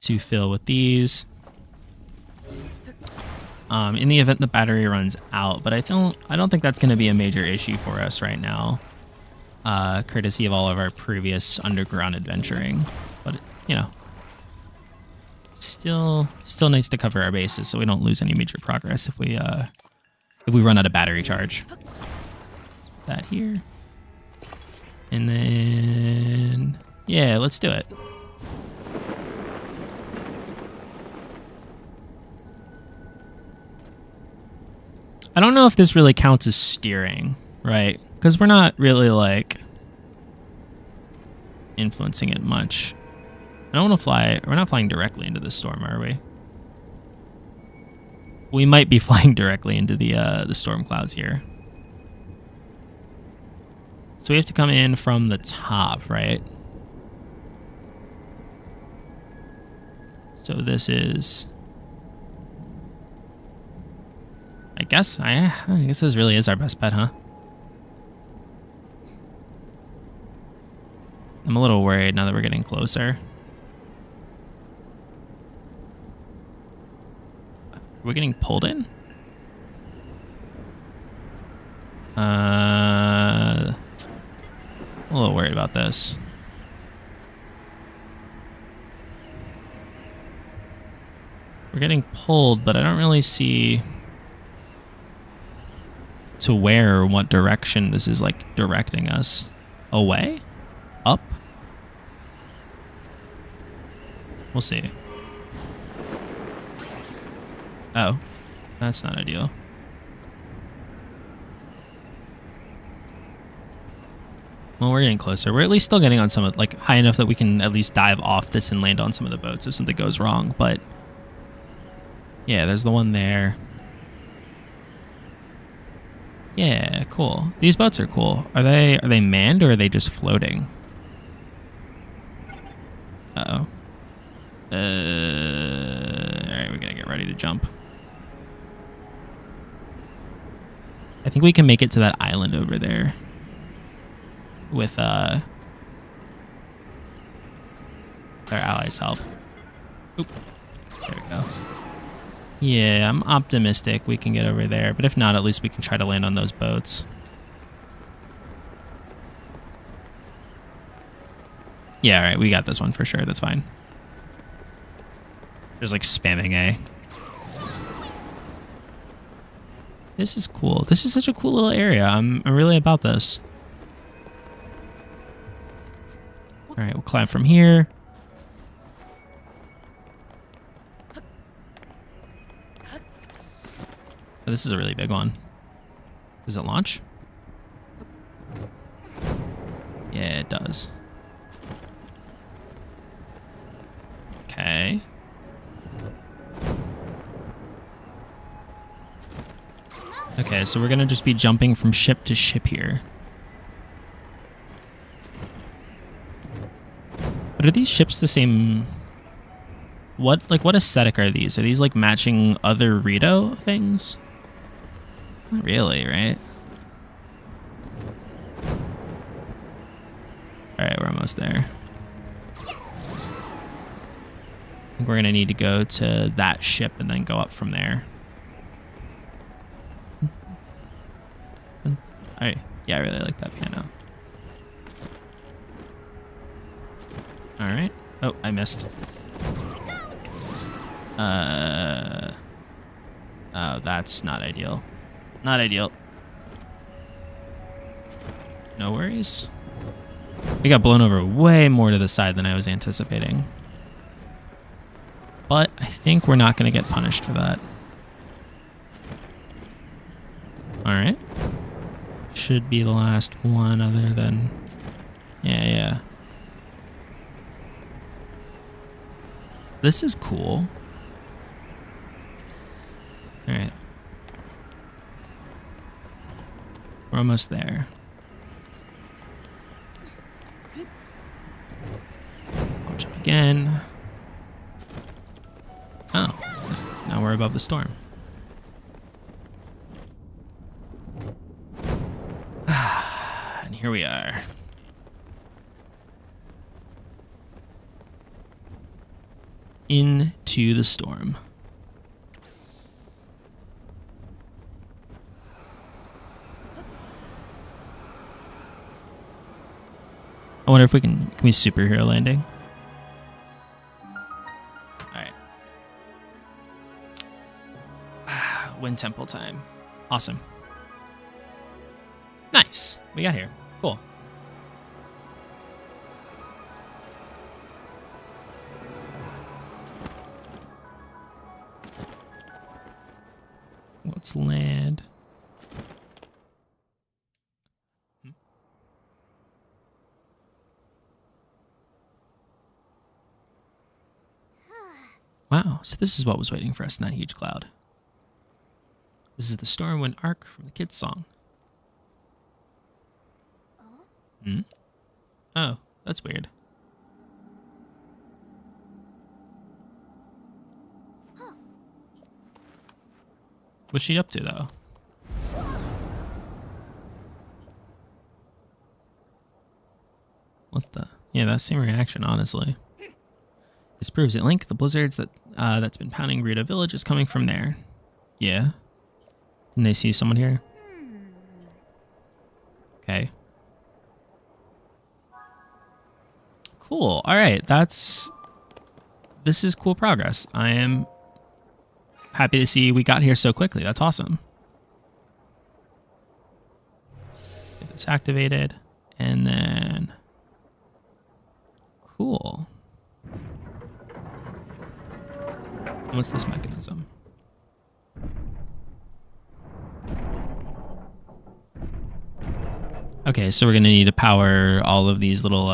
to fill with these. In the event the battery runs out, but I don't think that's going to be a major issue for us right now. Courtesy of all of our previous underground adventuring, but you know, still needs to cover our bases so we don't lose any major progress if we run out of battery charge. Put that here, and then yeah, let's do it. I don't know if this really counts as steering, right? Because we're not really, like, influencing it much. I don't want to fly. We're not flying directly into the storm, are we? We might be flying directly into the storm clouds here. So we have to come in from the top, right? So this is... I guess this really is our best bet, huh? I'm a little worried now that we're getting closer. Are we getting pulled in? A little worried about this. We're getting pulled, but I don't really see to where or what direction this is like directing us. Away? Up? We'll see. Oh, that's not ideal. Well, we're getting closer. We're at least still getting on some of, like, high enough that we can at least dive off this and land on some of the boats if something goes wrong. But yeah, there's the one there. Yeah, cool. These boats are cool. Are they manned or are they just floating? Uh-oh. Alright, we gotta get ready to jump. I think we can make it to that island over there. With, our allies' help. Oop. There we go. Yeah, I'm optimistic we can get over there, but if not, at least we can try to land on those boats. Yeah, alright, we got this one for sure, that's fine. There's like spamming A. This is cool. This is such a cool little area. I'm really about this. Alright, we'll climb from here. Oh, this is a really big one. Does it launch? Yeah, it does. Okay. Okay, so we're gonna just be jumping from ship to ship here. But are these ships the same? What aesthetic are these? Are these like matching other Rito things? Not really, right? Alright, we're almost there. I think we're gonna need to go to that ship and then go up from there. Alright, yeah, I really like that piano. Alright. Oh, I missed. Oh, that's not ideal. Not ideal. No worries. We got blown over way more to the side than I was anticipating. But I think we're not going to get punished for that. Alright. should be the last one other than... Yeah. This is cool. Alright. We're almost there. I'll jump again. Oh. Now we're above the storm. And here we are. Into the storm. I wonder if we can we superhero landing? Alright. Wind temple time. Awesome. Nice. We got here. Cool. Let's land. Wow, so this is what was waiting for us in that huge cloud. This is the Stormwind arc from the kids' song. Hmm? Oh, that's weird. What's she up to, though? What the? Yeah, that same reaction, honestly. This proves it, Link. The blizzards that's been pounding Rito Village is coming from there. Yeah. Didn't they see someone here? Okay. Cool. All right. This is cool progress. I am happy to see we got here so quickly. That's awesome. Get this activated. And then... Cool. What's this mechanism? Okay, so we're gonna need to power all of these little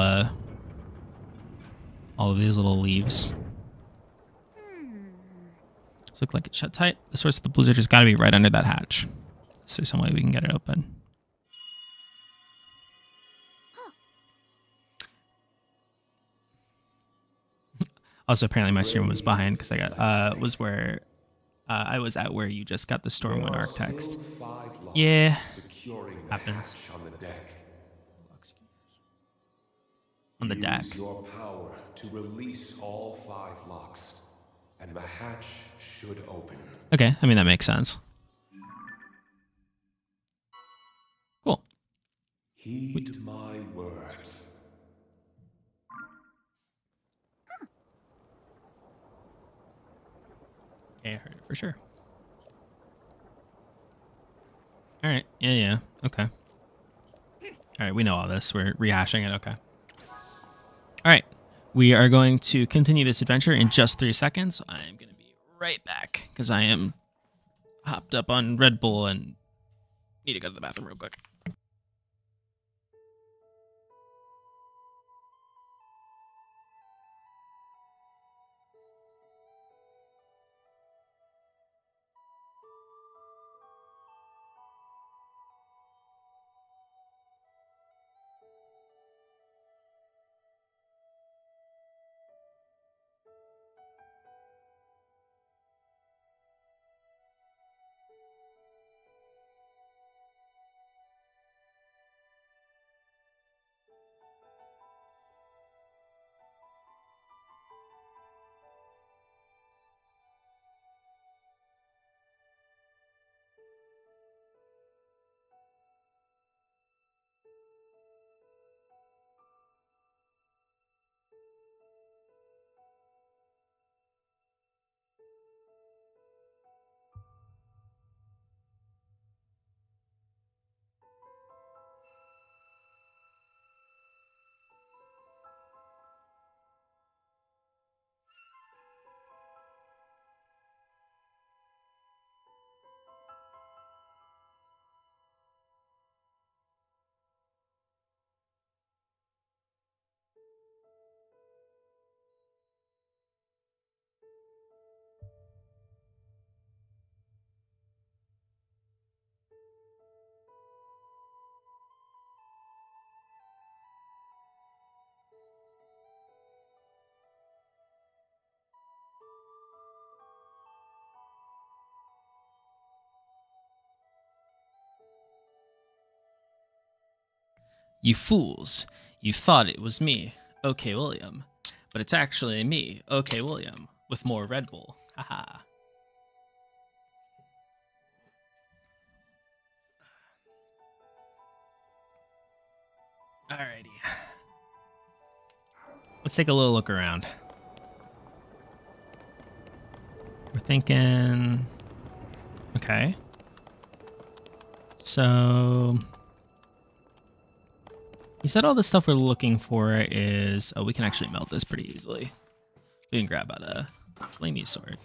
leaves. This looks like it's shut tight. The source of the blizzard has got to be right under that hatch. Is there some way we can get it open? Also, apparently my stream was behind because I got I was at where you just got the Stormwind arc text. Yeah, happens. On the deck. Use your power to release all 5 locks, and the hatch should open. Okay, I mean that makes sense. Cool. Heed my words. Okay, I heard it for sure. All right. Yeah. Okay. All right, we know all this. We're rehashing it. Okay. All right. We are going to continue this adventure in just 3 seconds. I'm going to be right back because I am hopped up on Red Bull and need to go to the bathroom real quick. You fools. You thought it was me, OK William. But it's actually me, OK William, with more Red Bull. Haha. Alrighty. Let's take a little look around. We're thinking... Okay. So... He said all the stuff we're looking for is... Oh, we can actually melt this pretty easily. We can grab out a flamey sword.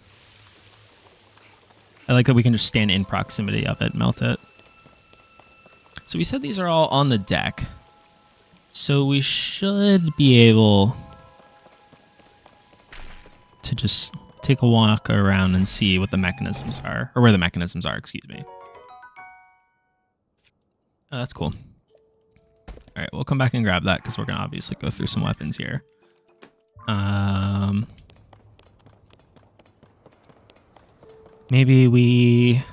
I like that we can just stand in proximity of it, melt it. So we said these are all on the deck. So we should be able to just take a walk around and see what the mechanisms are, or where the mechanisms are, excuse me. Oh, that's cool. All right, we'll come back and grab that because we're gonna obviously go through some weapons here. Maybe we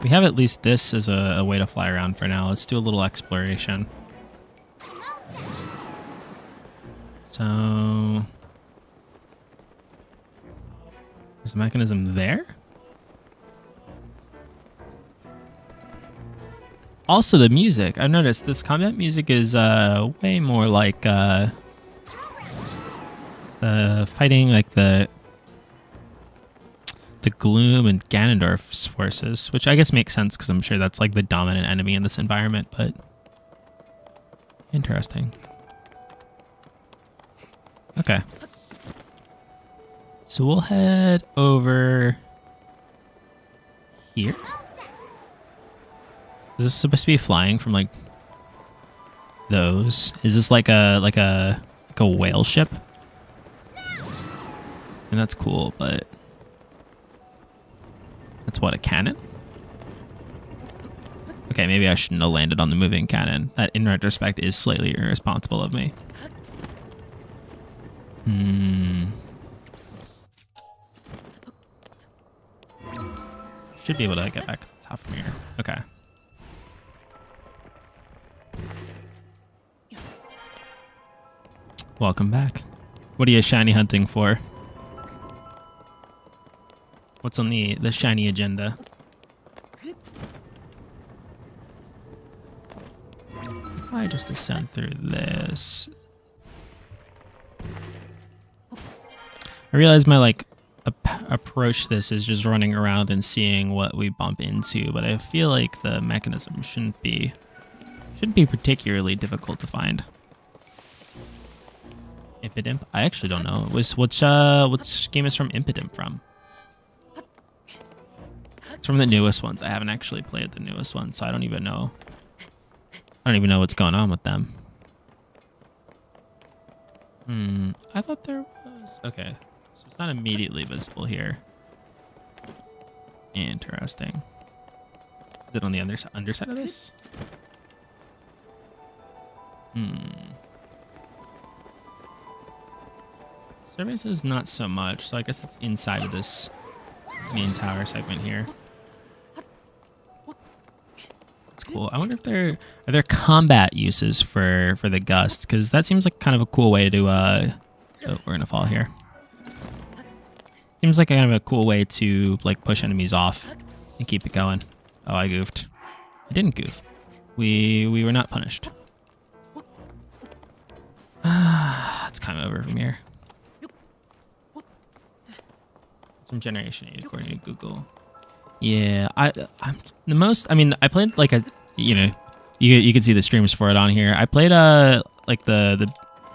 have at least this as a way to fly around for now. Let's do a little exploration. So, there's a mechanism there. Also, the music. I've noticed this combat music is way more like the fighting, like the Gloom and Ganondorf's forces, which I guess makes sense because I'm sure that's like the dominant enemy in this environment, but interesting. Okay. So we'll head over here. Is this supposed to be flying from like those? Is this like a whale ship? And that's cool, but that's what, a cannon? Okay, maybe I shouldn't have landed on the moving cannon. That, in retrospect, is slightly irresponsible of me. Should be able to get back up top from here. Okay. Welcome back. What are you shiny hunting for? What's on the shiny agenda? I just descend through this. I realize my approach to this is just running around and seeing what we bump into, but I feel like the mechanism shouldn't be particularly difficult to find. Impidimp? I actually don't know. Which game is from Impidimp from? It's from the newest ones. I haven't actually played the newest one, so I don't even know. I don't even know what's going on with them. I thought there was... Okay. So it's not immediately visible here. Interesting. Is it on the underside of this? Survey says not so much, so I guess it's inside of this main tower segment here. That's cool. I wonder if are there combat uses for the gust, because that seems like kind of a cool way to oh, we're gonna fall here. Seems like kind of a cool way to like push enemies off and keep it going. Oh, I goofed. I didn't goof. We were not punished. Let's climb over from here. Some generation aid according to Google. Yeah, I'm the most. I mean, I played like you can see the streams for it on here. I played like the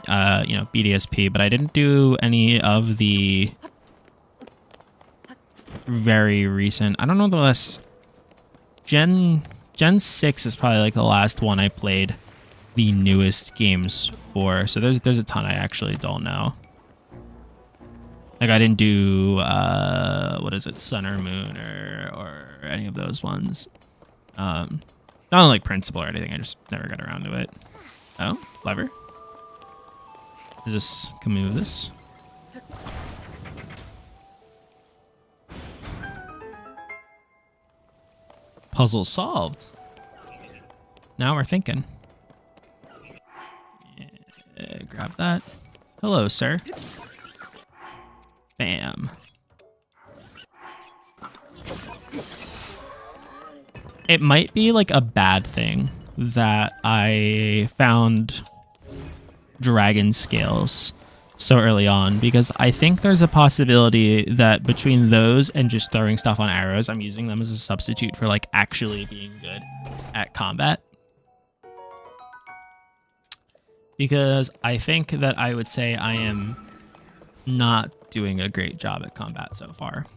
BDSP, but I didn't do any of the very recent. I don't know the last Gen 6 is probably like the last one I played the newest games for. So there's a ton I actually don't know. Like I didn't do what is it, Sun or Moon or any of those ones. Not like Principle or anything. I just never got around to it. Oh, lever. Is this? Can we move this? Puzzle solved. Now we're thinking. Grab that. Hello, sir. Bam. It might be like a bad thing that I found dragon scales so early on, because I think there's a possibility that between those and just throwing stuff on arrows, I'm using them as a substitute for like actually being good at combat. Because I think that I would say I am not doing a great job at combat so far.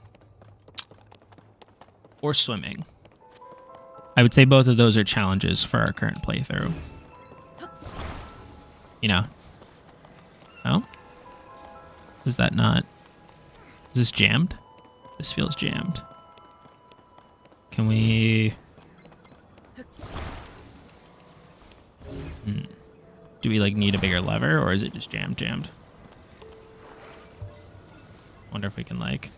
Or swimming. I would say both of those are challenges for our current playthrough. You know. Oh? Was that not... Is this jammed? This feels jammed. Can we... Do we like need a bigger lever, or is it just jammed? Wonder if we can like...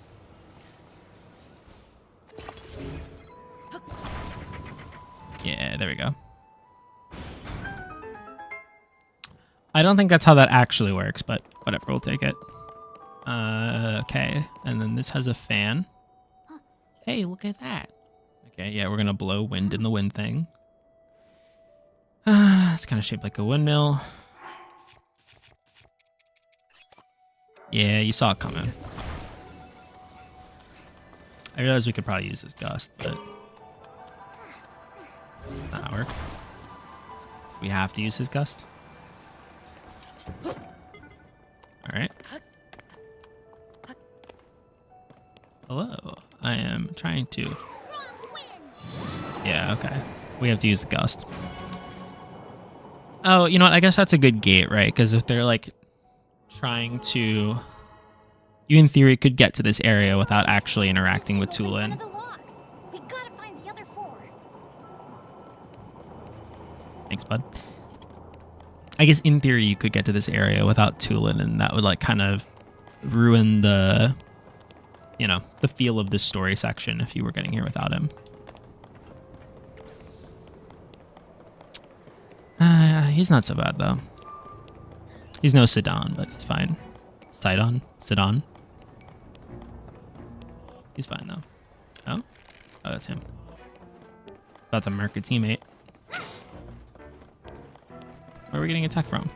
Yeah, there we go. I don't think that's how that actually works, but whatever, we'll take it. Okay, and then this has a fan. Hey, look at that. Okay, yeah, we're gonna blow wind in the wind thing. It's kind of shaped like a windmill. Yeah, you saw it coming. I realized we could probably use this gust, but that's not work. We have to use his gust. All right. Hello. I am trying to. Yeah. Okay. We have to use the gust. Oh, you know what? I guess that's a good gate, right? Because if they're like trying to, you in theory could get to this area without actually interacting with Tulin. We gotta find the other 4. Thanks, bud. I guess in theory you could get to this area without Tulin, and that would like kind of ruin the, you know, the feel of this story section if you were getting here without him. He's not so bad, though. He's no Sidon, but he's fine. Sidon? He's fine, though. Oh? Oh, that's him. About to murk a teammate. Where are we getting attacked from?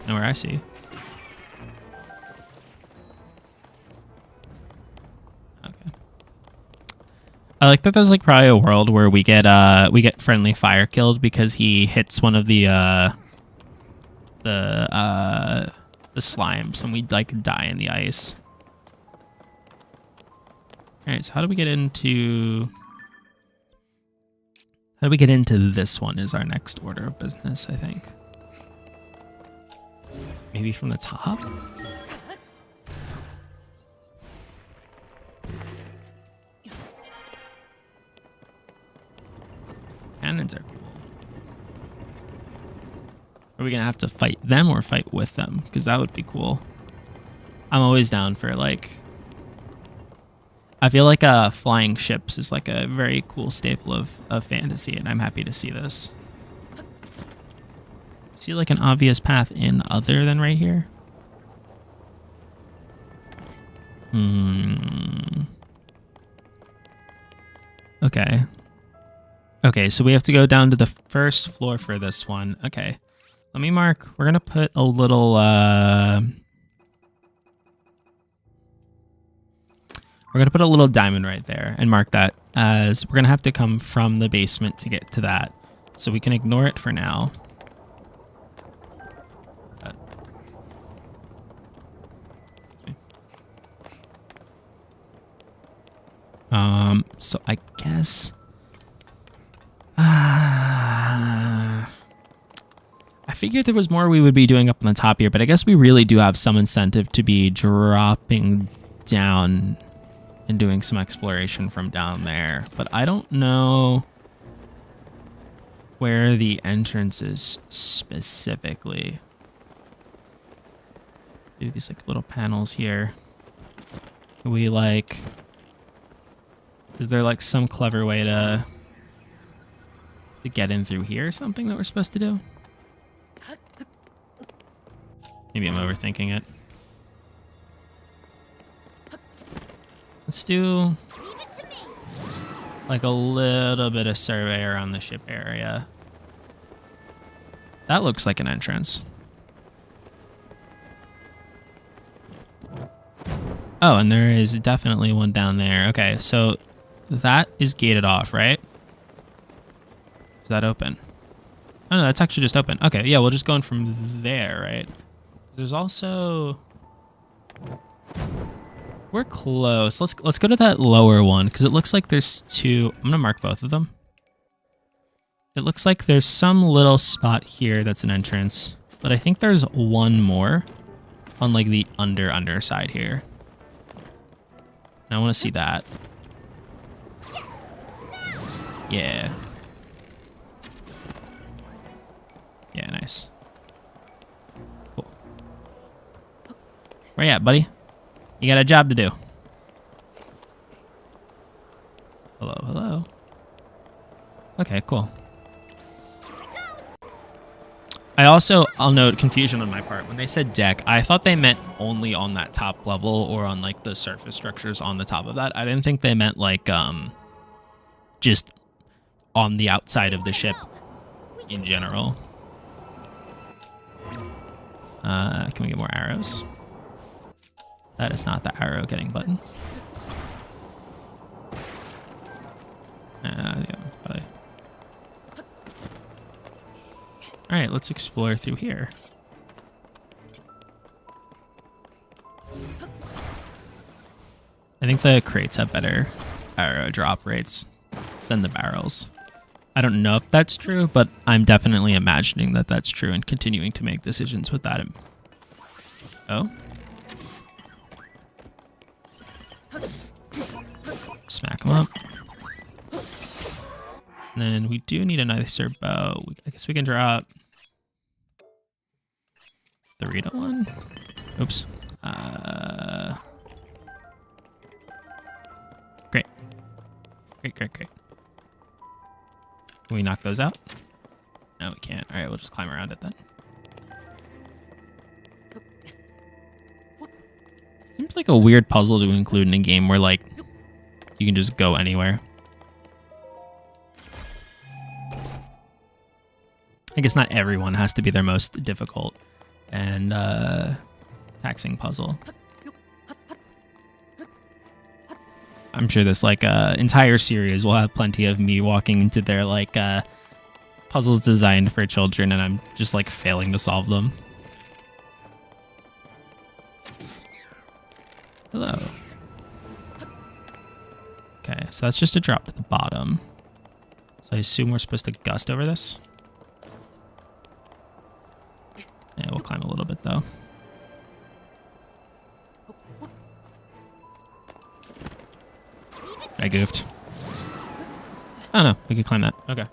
Nowhere I see. Okay. I like that there's like probably a world where we get friendly fire killed because he hits one of the slimes and we like die in the ice. Alright, so how do we get into this one is our next order of business, I think. Maybe from the top? Cannons are cool. Are we gonna have to fight them or fight with them? Because that would be cool. I'm always down for like... I feel like flying ships is like a very cool staple of fantasy, and I'm happy to see this. See like an obvious path in other than right here? Okay. Okay, so we have to go down to the first floor for this one. Okay. Let me mark. We're going to put a little... We're going to put a little diamond right there and mark that as we're going to have to come from the basement to get to that. So we can ignore it for now. So I guess... I figured there was more we would be doing up on the top here, but I guess we really do have some incentive to be dropping down and doing some exploration from down there. But I don't know where the entrance is specifically. Do these like little panels here. We like... Is there like some clever way to get in through here or something that we're supposed to do? Maybe I'm overthinking it. Let's do like a little bit of survey around the ship area. That looks like an entrance. Oh, and there is definitely one down there. Okay, so that is gated off, right? Is that open? Oh, no, that's actually just open. Okay, yeah, we'll just go in from there, right? There's also... We're close. Let's go to that lower one, because it looks like there's two... I'm going to mark both of them. It looks like there's some little spot here that's an entrance, but I think there's one more on like the underside here. And I want to see that. Yeah. Yeah, nice. Cool. Where you at, buddy? You got a job to do. Hello, hello. Okay, cool. I'll note confusion on my part. When they said deck, I thought they meant only on that top level or on like the surface structures on the top of that. I didn't think they meant like just on the outside of the ship in general. Can we get more arrows? That is not the arrow getting button. Yeah, probably. All right, let's explore through here. I think the crates have better arrow drop rates than the barrels. I don't know if that's true, but I'm definitely imagining that that's true and continuing to make decisions with that. Oh? Smack him up. And then we do need a nicer bow. I guess we can drop the Rito one. Oops. Great. Great. Can we knock those out? No, we can't. All right, we'll just climb around it then. Seems like a weird puzzle to include in a game where, like, you can just go anywhere. I guess not everyone has to be their most difficult and taxing puzzle. I'm sure this like entire series will have plenty of me walking into their like puzzles designed for children, and I'm just like failing to solve them. Hello. Okay, so that's just a drop to the bottom. So I assume we're supposed to gust over this. Yeah, we'll climb a little bit though. I goofed. Oh no, we could climb that. Okay.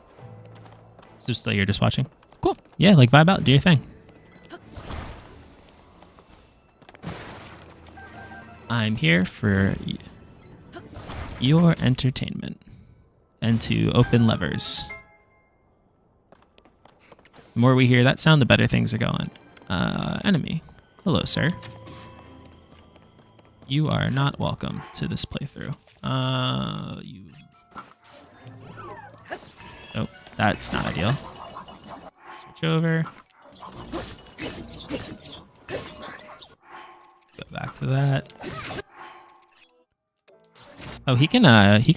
Just you're just watching. Cool. Yeah, like vibe out, do your thing. I'm here for your entertainment and to open levers. The more we hear that sound, the better things are going. Enemy. Hello, sir. You are not welcome to this playthrough. You... Oh, that's not ideal. Switch over. Go back to that. Oh, he can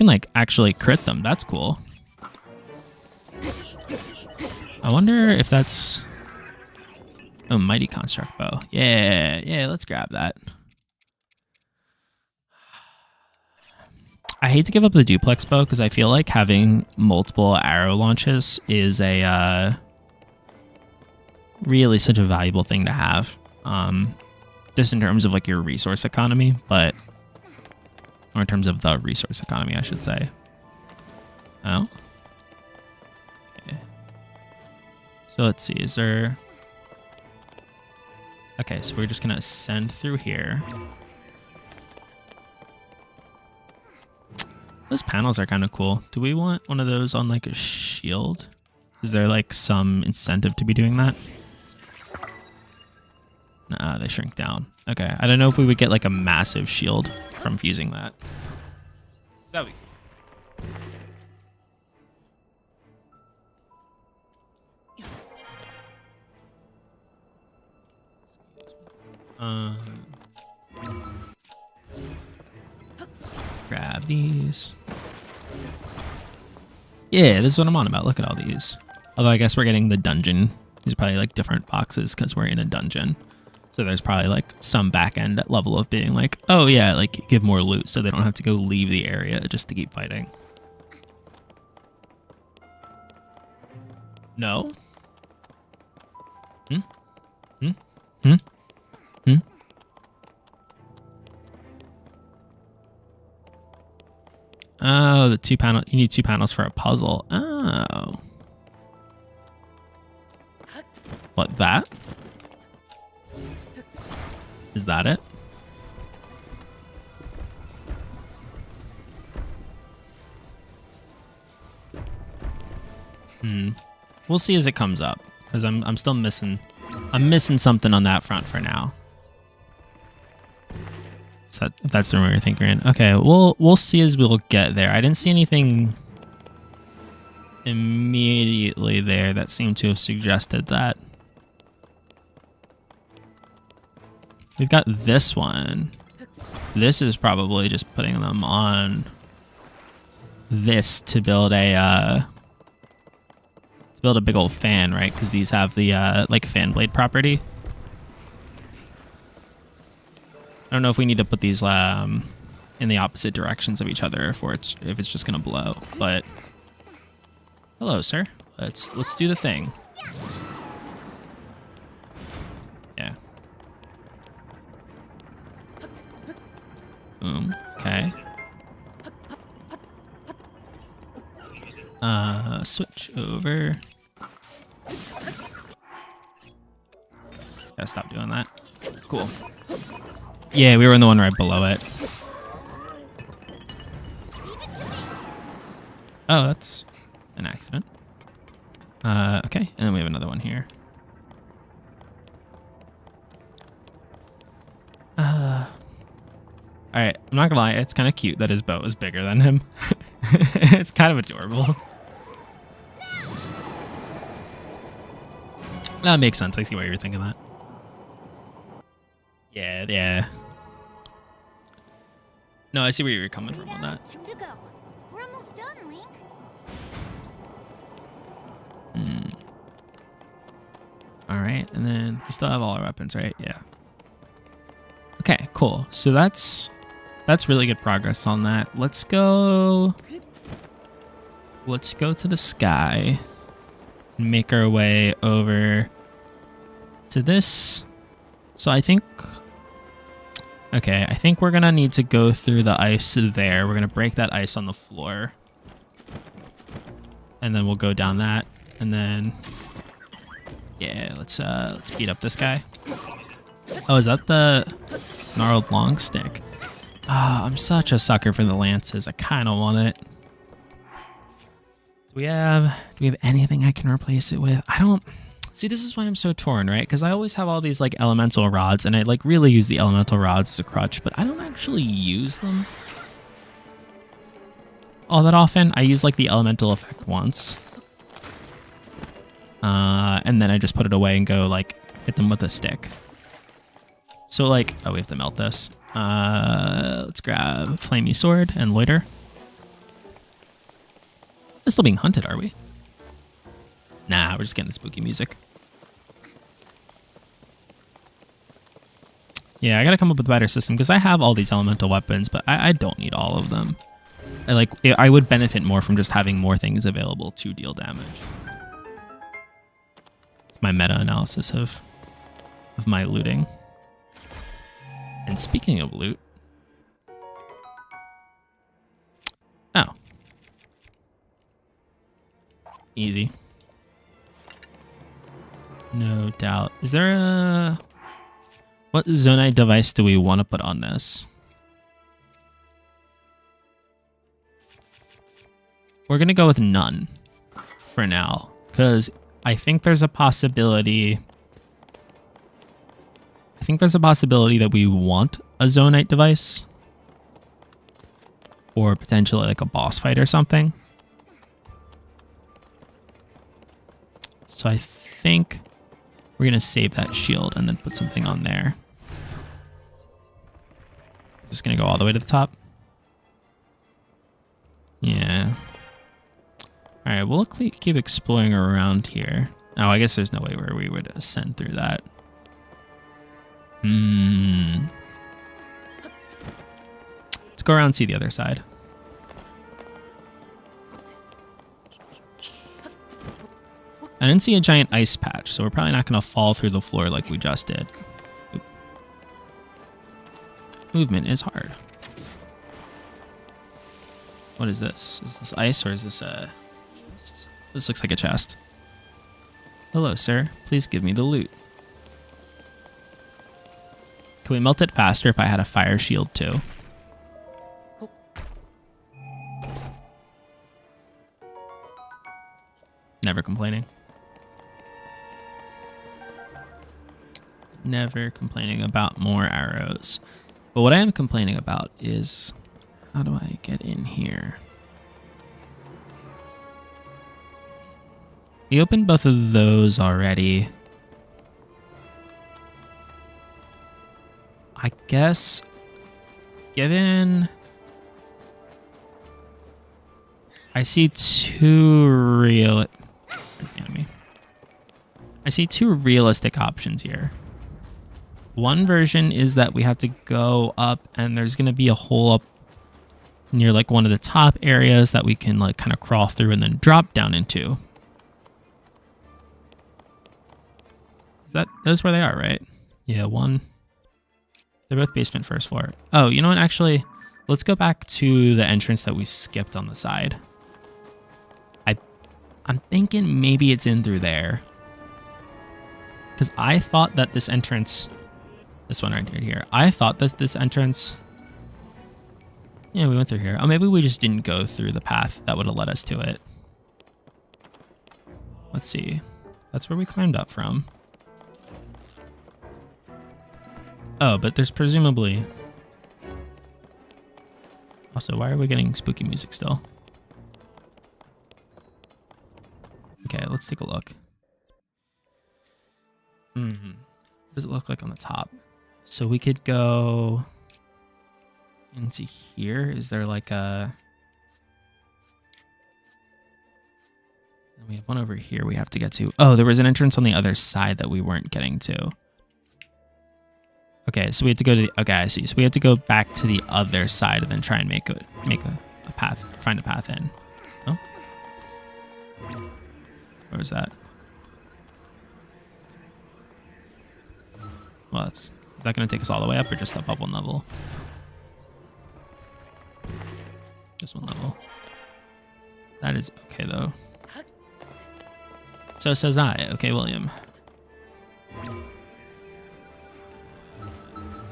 like actually crit them. That's cool. I wonder if that's... Oh, Mighty Construct Bow. Yeah, let's grab that. I hate to give up the duplex bow because I feel like having multiple arrow launches is a really such a valuable thing to have. Just in terms of like your resource economy, or in terms of the resource economy, I should say. Oh. Okay. So let's see, is there... Okay, so we're just gonna ascend through here. Those panels are kind of cool. Do we want one of those on like a shield? Is there like some incentive to be doing that? Nah, they shrink down. Okay, I don't know if we would get like a massive shield from fusing that. That would be grab these. Yeah, this is what I'm on about. Look at all these. Although I guess we're getting the dungeon. These are probably like different boxes because we're in a dungeon. So there's probably like some back end level of being like, oh yeah, like give more loot so they don't have to go leave the area just to keep fighting. No? Hmm? Hmm? Hmm? Hmm? Oh, the 2 panel. You need 2 panels for a puzzle. Oh. What, that? Is that it? We'll see as it comes up, because I'm still missing. I'm missing something on that front for now. So if that's the room you're thinking in. Okay, we'll see as we'll get there. I didn't see anything immediately there that seemed to have suggested that. We've got this one. This is probably just putting them on this to build a big old fan, right? Because these have the like fan blade property. I don't know if we need to put these in the opposite directions of each other if it's just gonna blow. But hello, sir. Let's do the thing. Yeah. Boom. Okay. Switch over. Gotta stop doing that. Cool. Yeah, we were in the one right below it. Oh, that's an accident. Okay, and then we have another one here. Alright, I'm not gonna lie, it's kind of cute that his boat is bigger than him. It's kind of adorable. That makes sense. I see why you were thinking that. Yeah. No, I see where you were coming from on that. 2 to go. We're almost done, Link. Alright, and then we still have all our weapons, right? Yeah. Okay, cool. So that's really good progress on that. Let's go to the sky and make our way over to this. So I think we're gonna need to go through the ice there. We're gonna break that ice on the floor. And then we'll go down that. And then yeah, let's beat up this guy. Oh, is that the gnarled long stick? Ah, I'm such a sucker for the lances. I kinda want it. Do we have anything I can replace it with? I don't see, this is why I'm so torn, right? Because I always have all these like elemental rods, and I like really use the elemental rods as a crutch, but I don't actually use them all that often. I use like the elemental effect once. And then I just put it away and go like hit them with a stick. So like, oh, we have to melt this. Let's grab Flamey Sword and Loiter. We're still being hunted, are we? Nah, we're just getting the spooky music. Yeah, I gotta come up with a better system because I have all these elemental weapons, but I don't need all of them. I would benefit more from just having more things available to deal damage. It's my meta-analysis of my looting. And speaking of loot... Oh. Easy. No doubt. Is there a... What Zonite device do we want to put on this? We're going to go with none for now, because I think there's a possibility... that we want a Zonite device. Or potentially like a boss fight or something. So I think we're going to save that shield and then put something on there. Just going to go all the way to the top. Yeah. All right, we'll keep exploring around here. Oh, I guess there's no way where we would ascend through that. Let's go around and see the other side. I didn't see a giant ice patch, so we're probably not going to fall through the floor like we just did. Oop. Movement is hard. What is this? Is this ice or is this a... This looks like a chest. Hello, sir. Please give me the loot. Can we melt it faster if I had a fire shield too? Never complaining. Never complaining about more arrows. But what I am complaining about is, how do I get in here? We opened both of those already. I guess, given... I see two Where's the enemy? I see two realistic options here. One version is that we have to go up and there's going to be a hole up near like one of the top areas that we can like kind of crawl through and then drop down into. Is that's where they are, right? Yeah, one. They're both basement first floor. Oh, you know what? Actually, let's go back to the entrance that we skipped on the side. I'm thinking maybe it's in through there. Because I thought that this entrance... This one right here. I thought that this entrance... Yeah, we went through here. Oh, maybe we just didn't go through the path that would have led us to it. Let's see. That's where we climbed up from. Oh, but there's presumably... Also, why are we getting spooky music still? Okay, let's take a look. What does it look like on the top? So we could go into here. Is there like a... We have one over here we have to get to. Oh, there was an entrance on the other side that we weren't getting to. Okay, so we have to go to the... Okay, I see. So we have to go back to the other side and then try and make a path, find a path in. Oh? Where was that? Well, is that going to take us all the way up or just up one level? Just one level. That is okay, though. So says I. Okay, William.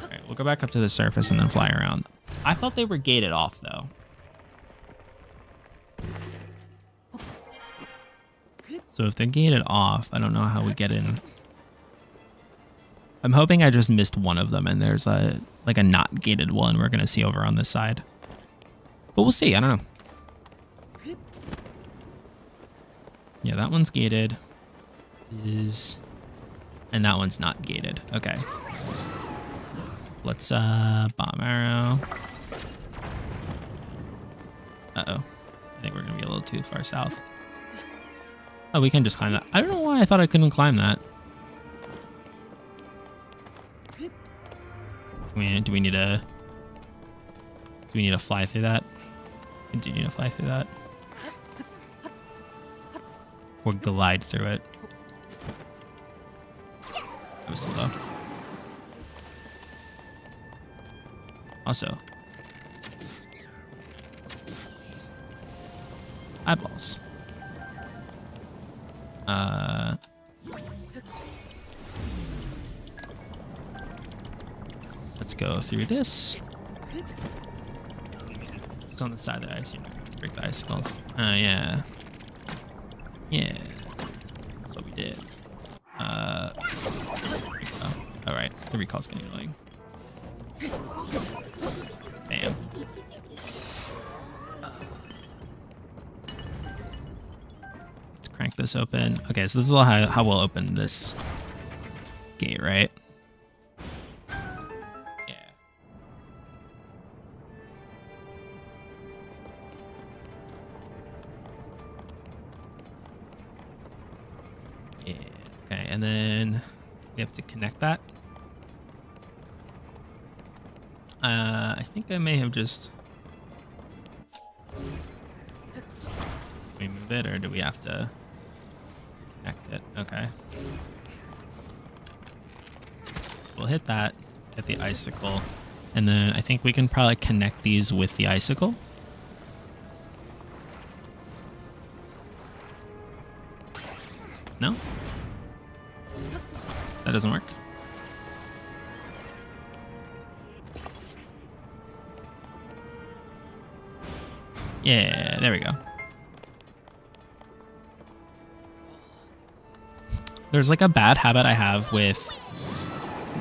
Alright, we'll go back up to the surface and then fly around. I thought they were gated off, though. So if they're gated off, I don't know how we get in. I'm hoping I just missed one of them and there's a like a not gated one we're going to see over on this side. But we'll see. I don't know. Yeah, that one's gated. And that one's not gated. Okay. Let's bomb arrow. Uh-oh. I think we're going to be a little too far south. Oh, we can just climb that. I don't know why I thought I couldn't climb that. Do we need to fly through that? Continue to fly through that. Or glide through it. That was too low. Also, eyeballs. Let's go through this. It's on the side of the ice. You know, break the icicles. Yeah. Yeah. That's what we did. Recall. All right. The recall's getting annoying. Bam. Let's crank this open. Okay, so this is how we'll open this gate, right? Yeah. Yeah. Okay, and then we have to connect that. I think I may have just... we move it, or do we have to connect it? Okay. We'll hit that, get the icicle, and then I think we can probably connect these with the icicle. No? That doesn't work. Yeah, there we go. There's like a bad habit I have with...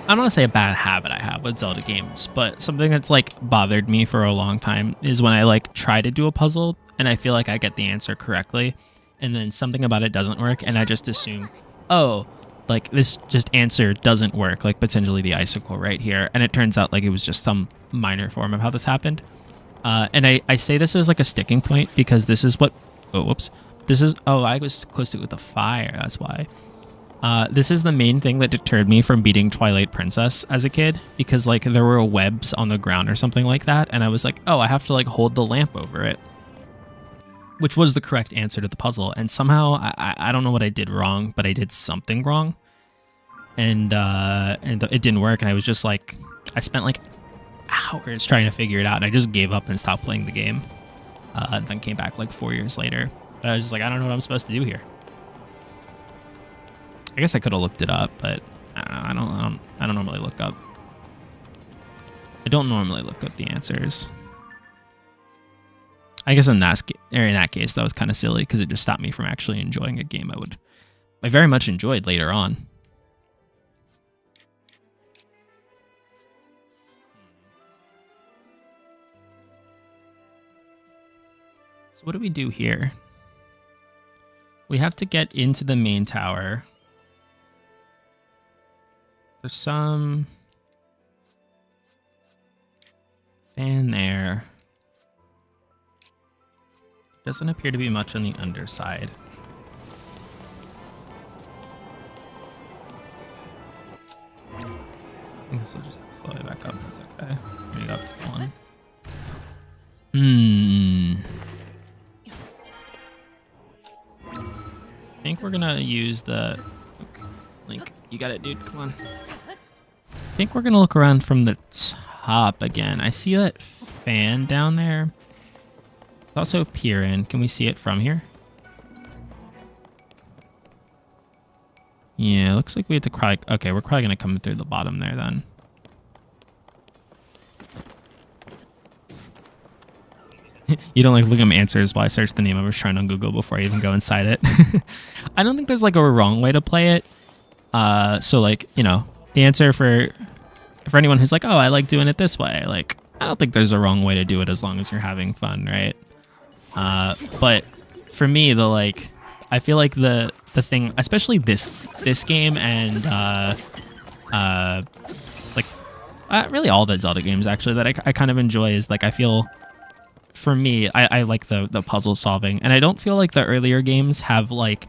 I don't want to say a bad habit I have with Zelda games, but something that's like bothered me for a long time is when I like try to do a puzzle and I feel like I get the answer correctly, and then something about it doesn't work, and I just assume, oh, like this just answer doesn't work, like potentially the icicle right here, and it turns out like it was just some minor form of how this happened. And I say this as like a sticking point because this is what... oh, whoops. This is... oh, I was close to it with the fire. That's why. This is the main thing that deterred me from beating Twilight Princess as a kid, because like there were webs on the ground or something like that, and I was like, oh, I have to like hold the lamp over it, which was the correct answer to the puzzle. And somehow I don't know what I did wrong, but I did something wrong, and it didn't work. And I was just like, I spent like hours trying to figure it out, and I just gave up and stopped playing the game. And then came back like 4 years later. But I was just like, I don't know what I'm supposed to do here. I guess I could have looked it up, but I don't normally look up. I don't normally look up the answers. I guess in that case, that was kind of silly because it just stopped me from actually enjoying a game I very much enjoyed later on. So what do we do here? We have to get into the main tower. There's some fan there. Doesn't appear to be much on the underside. I think this will just slow it back up. That's okay. Bring it up to 1. I think we're gonna use the... Link, you got it, dude. Come on. I think we're gonna look around from the top again. I see that fan down there. It's also peer in. Can we see it from here? Yeah, looks like we have to cry. Okay, we're probably gonna come through the bottom there then. You don't like look at my answers while I search the name I was trying on Google before I even go inside it. I don't think there's like a wrong way to play it. So like, you know, the answer for anyone who's like, oh, I like doing it this way. Like, I don't think there's a wrong way to do it as long as you're having fun, right? But for me, I feel like the thing, especially this game and really all the Zelda games actually that I kind of enjoy is like I feel. For me, I like the puzzle solving, and I don't feel like the earlier games have like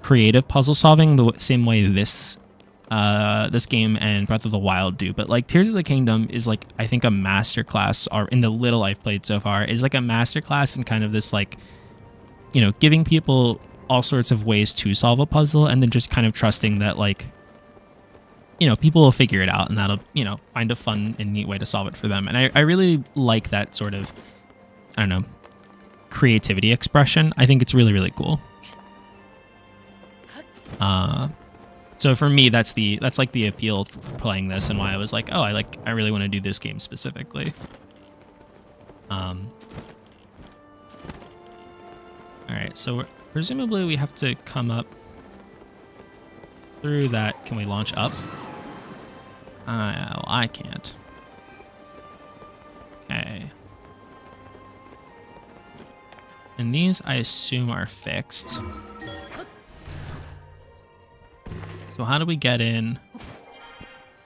creative puzzle solving the same way this game and Breath of the Wild do. But like Tears of the Kingdom is like, I think, a masterclass, or in the little I've played so far, is like a masterclass in kind of this like, you know, giving people all sorts of ways to solve a puzzle, and then just kind of trusting that like, you know, people will figure it out, and that'll, you know, find a fun and neat way to solve it for them. And I really like that sort of, I don't know, creativity expression. I think it's really, really cool. So for me, that's like the appeal for playing this, and why I was like, oh, I really want to do this game specifically. All right, so presumably we have to come up through that. Can we launch up? Well, I can't. Okay. And these, I assume, are fixed. So how do we get in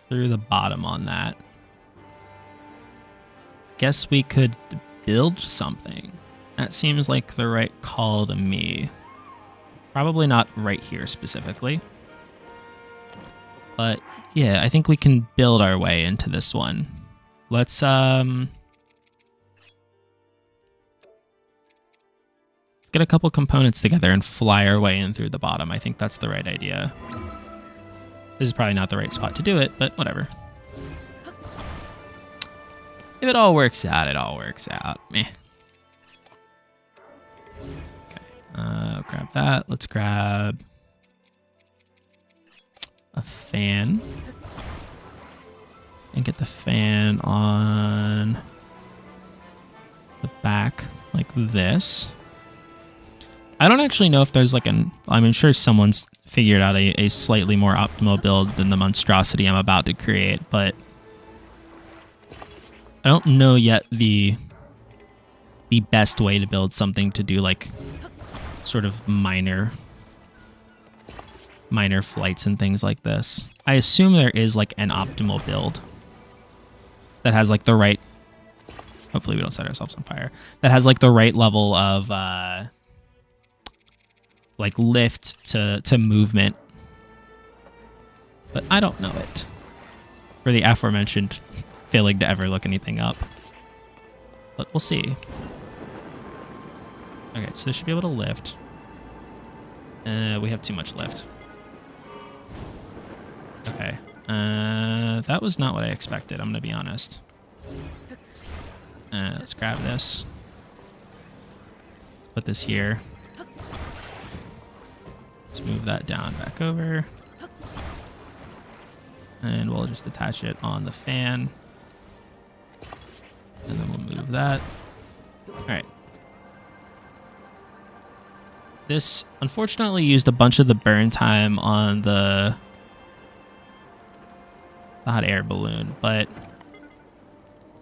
through the bottom on that? Guess we could build something. That seems like the right call to me. Probably not right here specifically. But yeah, I think we can build our way into this one. Let's get a couple components together and fly our way in through the bottom. I think that's the right idea. This is probably not the right spot to do it, but whatever. If it all works out, it all works out. Meh. Okay. Grab that. Let's grab a fan. And get the fan on the back like this. I don't actually know if there's like I'm sure someone's figured out a slightly more optimal build than the monstrosity I'm about to create, but I don't know yet the best way to build something to do like sort of minor flights and things like this. I assume there is like an optimal build that has like the right, hopefully we don't set ourselves on fire, that has like the right level of like lift to movement, but I don't know it for the aforementioned failing to ever look anything up, but we'll see. Okay, so this should be able to lift. We have too much lift. Okay, that was not what I expected, I'm gonna be honest. Let's grab this. Let's put this here. Let's move that down back over. And we'll just attach it on the fan. And then we'll move that. All right. This unfortunately used a bunch of the burn time on the hot air balloon, but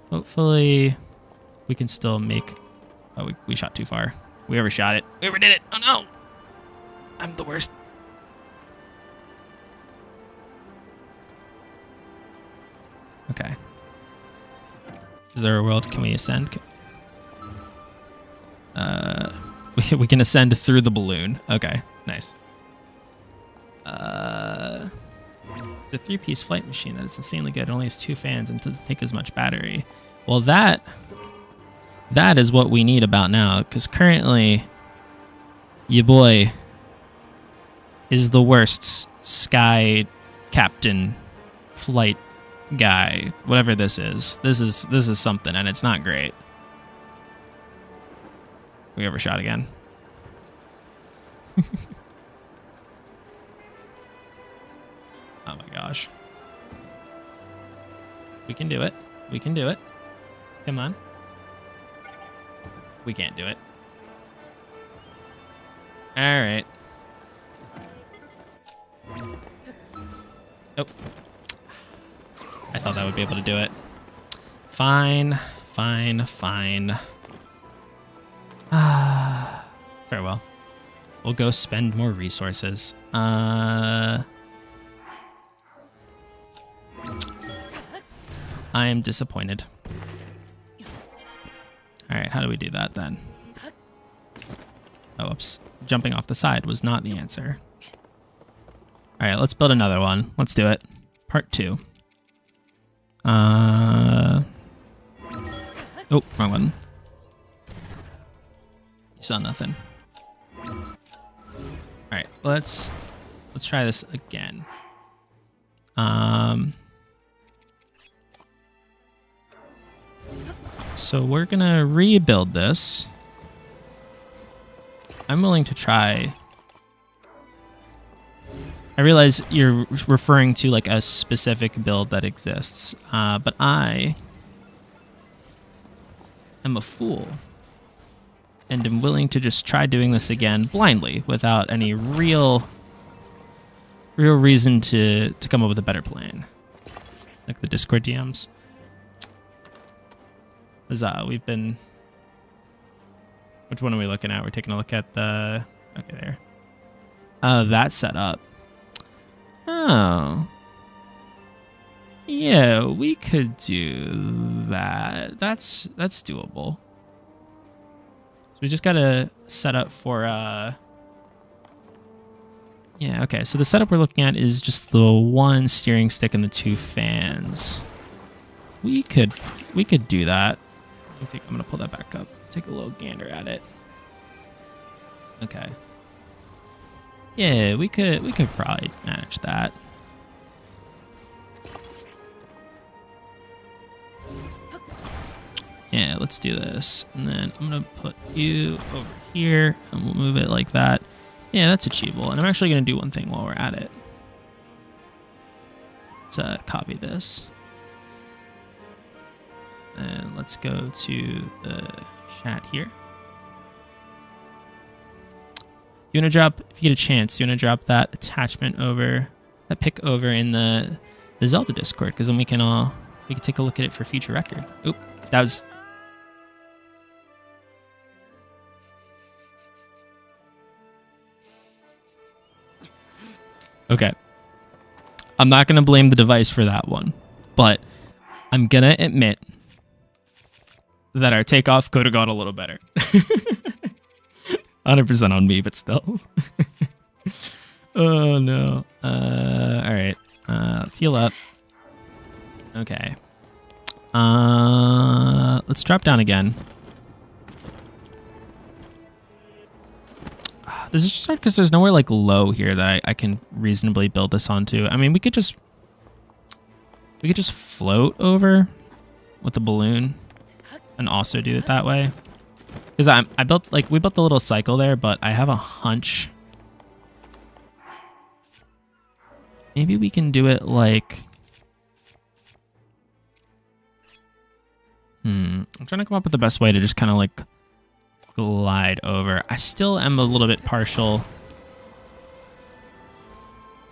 hopefully we can still make... Oh, we shot too far. We overshot it. We overdid it. Oh no! I'm the worst. Okay. Is there a world? Can we ascend? We can ascend through the balloon. Okay, nice. It's a 3-piece flight machine that is insanely good. It only has 2 fans and doesn't take as much battery. Well, that is what we need about now, because currently, your boy is the worst sky captain flight guy. Whatever this is. This is something, and it's not great. We overshot again. Oh my gosh. We can do it. We can do it. Come on. We can't do it. All right. Oh. I thought I would be able to do it. Fine. Fine. Fine. Farewell. We'll go spend more resources. I am disappointed. All right, how do we do that then? Oh, oops. Jumping off the side was not the answer. All right, let's build another one. Let's do it. Part 2. Oh, wrong one. You saw nothing. All right, let's try this again. So we're gonna rebuild this. I'm willing to try. I I realize you're referring to like a specific build that exists, but I am a fool and am willing to just try doing this again blindly without any real reason to come up with a better plan. Like the Discord DMs. We've been... Which one are we looking at? We're taking a look at the... Okay, there. That setup. Oh. Yeah, we could do that. That's doable. So we just gotta set up for... Yeah, okay. So the setup we're looking at is just the one steering stick and the two fans. We could do that. I'm gonna pull that back up. Take a little gander at it. Okay. Yeah, we could probably manage that. Yeah, let's do this. And then I'm gonna put you over here and we'll move it like that. Yeah, that's achievable. And I'm actually gonna do one thing while we're at it. Let's copy this. And let's go to the chat here. If you get a chance, you want to drop that attachment over, that pic over in the Zelda Discord, because then we can take a look at it for future record. Oop, that was... Okay. I'm not going to blame the device for that one, but I'm going to admit that our takeoff could have gone a little better. 100% on me, but still. Oh, no. All right. Let's heal up. Okay. Let's drop down again. This is just hard because there's nowhere like low here that I can reasonably build this onto. I mean, we could just float over with the balloon and also do it that way. Because we built the little cycle there, but I have a hunch. Maybe we can do it like... I'm trying to come up with the best way to just kind of like glide over. I still am a little bit partial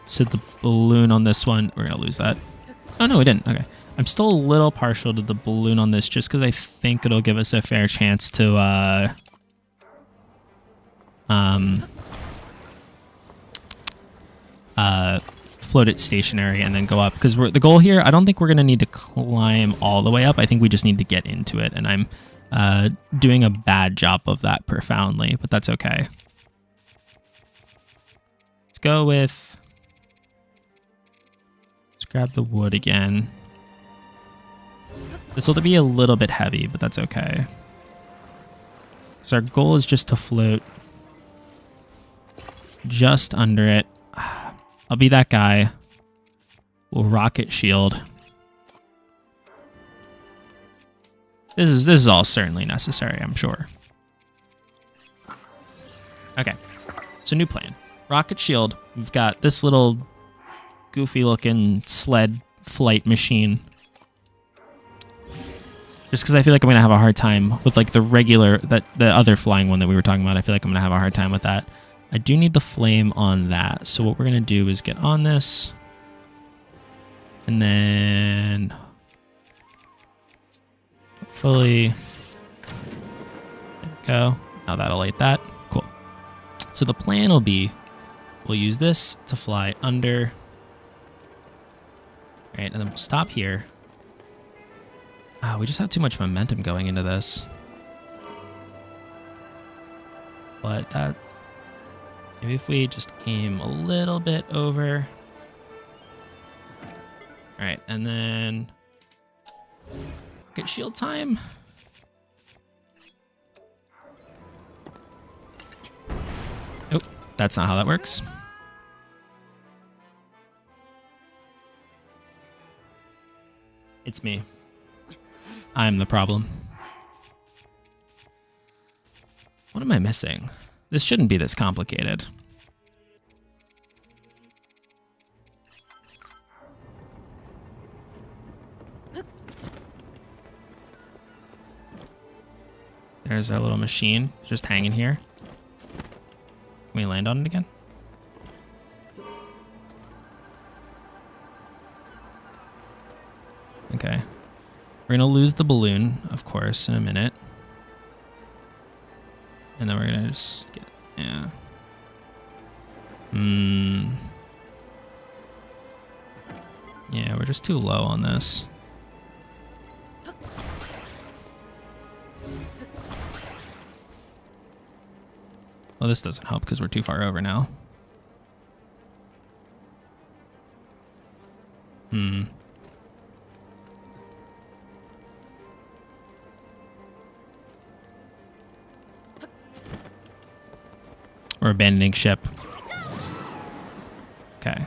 to the balloon on this one. We're going to lose that. Oh, no, we didn't. Okay. I'm still a little partial to the balloon on this just because I think it'll give us a fair chance to float it stationary and then go up. Because the goal here, I don't think we're going to need to climb all the way up. I think we just need to get into it. And I'm doing a bad job of that profoundly, but that's okay. Let's go with... Let's grab the wood again. This will be a little bit heavy, but that's okay. So our goal is just to float just under it. I'll be that guy. We'll rocket shield. This is all certainly necessary, I'm sure. Okay, so new plan. Rocket shield. We've got this little goofy looking sled flight machine. Just because I feel like I'm going to have a hard time with like the other flying one that we were talking about. I feel like I'm going to have a hard time with that. I do need the flame on that. So what we're going to do is get on this. And then hopefully, there we go. Now that'll light that. Cool. So the plan will be, we'll use this to fly under. All right, and then we'll stop here. We just have too much momentum going into this. But that... Maybe if we just aim a little bit over. Alright, and then... Get shield time. Nope, that's not how that works. It's me. I'm the problem. What am I missing? This shouldn't be this complicated. There's our little machine just hanging here. Can we land on it again? Okay. We're going to lose the balloon, of course, in a minute. And then we're going to just get... Yeah. Yeah, we're just too low on this. Well, this doesn't help because we're too far over now. We're abandoning ship. Okay.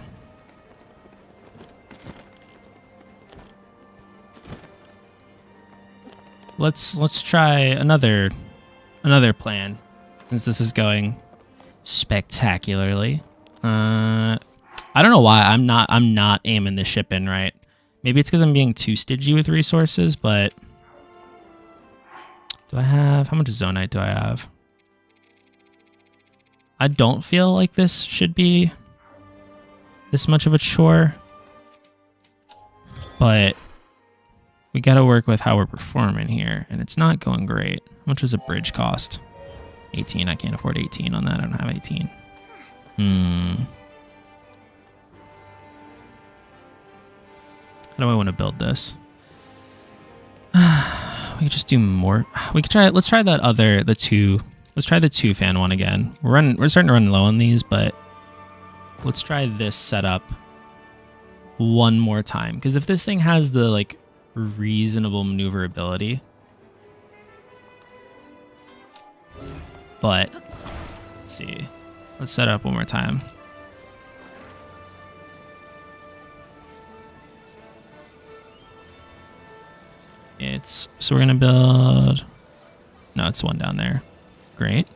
Let's try another plan, since this is going spectacularly. I don't know why I'm not aiming the ship in right. Maybe it's because I'm being too stingy with resources, but do I have, how much zonite do I have? I don't feel like this should be this much of a chore, but we got to work with how we're performing here, and it's not going great. How much does a bridge cost? 18. I can't afford 18 on that. I don't have 18. How do I want to build this? We could just do more. We could try. Let's try that other, the two. Let's try the 2-fan one again. We're starting to run low on these, but let's try this setup one more time. Because if this thing has the like reasonable maneuverability, but let's see. Let's set it up one more time. So we're gonna build. No, it's one down there. Great.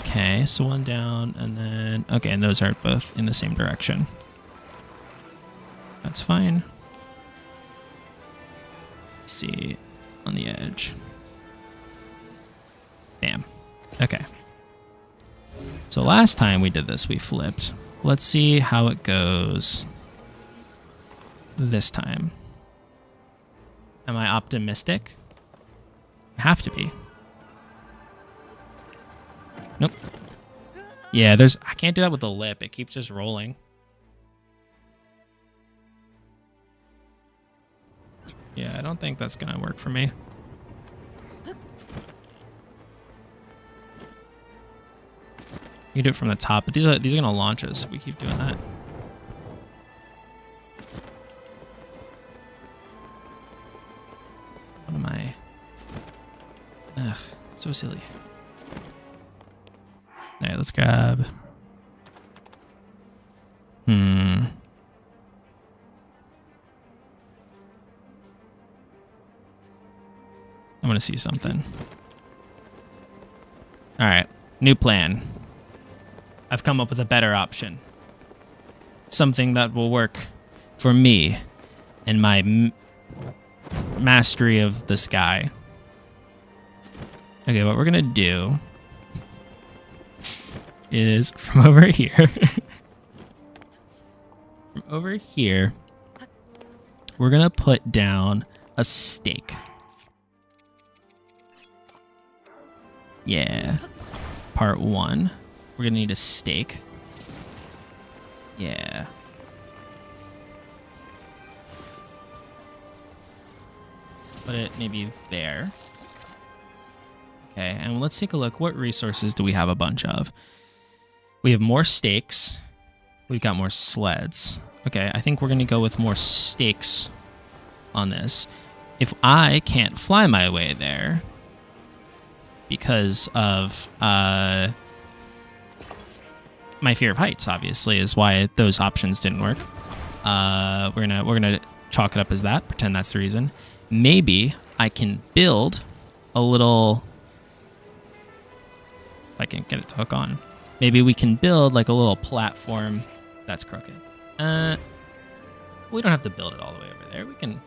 Okay, so one down, and then okay, and those are both in the same direction. That's fine. Let's see, on the edge. Bam. Okay. So last time we did this, we flipped. Let's see how it goes this time. Am I optimistic? Have to be. Nope. Yeah, I can't do that with the lip. It keeps just rolling. Yeah, I don't think that's gonna work for me. You can do it from the top, but these are gonna launch us if we keep doing that. What am I? Ugh, so silly. Alright, let's grab. I want to see something. Alright, new plan. I've come up with a better option. Something that will work for me and my mastery of the sky. Okay, what we're gonna do is from over here, we're gonna put down a stake. Yeah. Part 1. We're gonna need a stake. Yeah. Put it maybe there. Okay, and let's take a look. What resources do we have a bunch of? We have more stakes. We've got more sleds. Okay, I think we're gonna go with more stakes on this. If I can't fly my way there because of my fear of heights, obviously, is why those options didn't work. We're gonna chalk it up as that. Pretend that's the reason. Maybe I can build a little. If I can get it to hook on. Maybe we can build like a little platform. That's crooked. We don't have to build it all the way over there. We can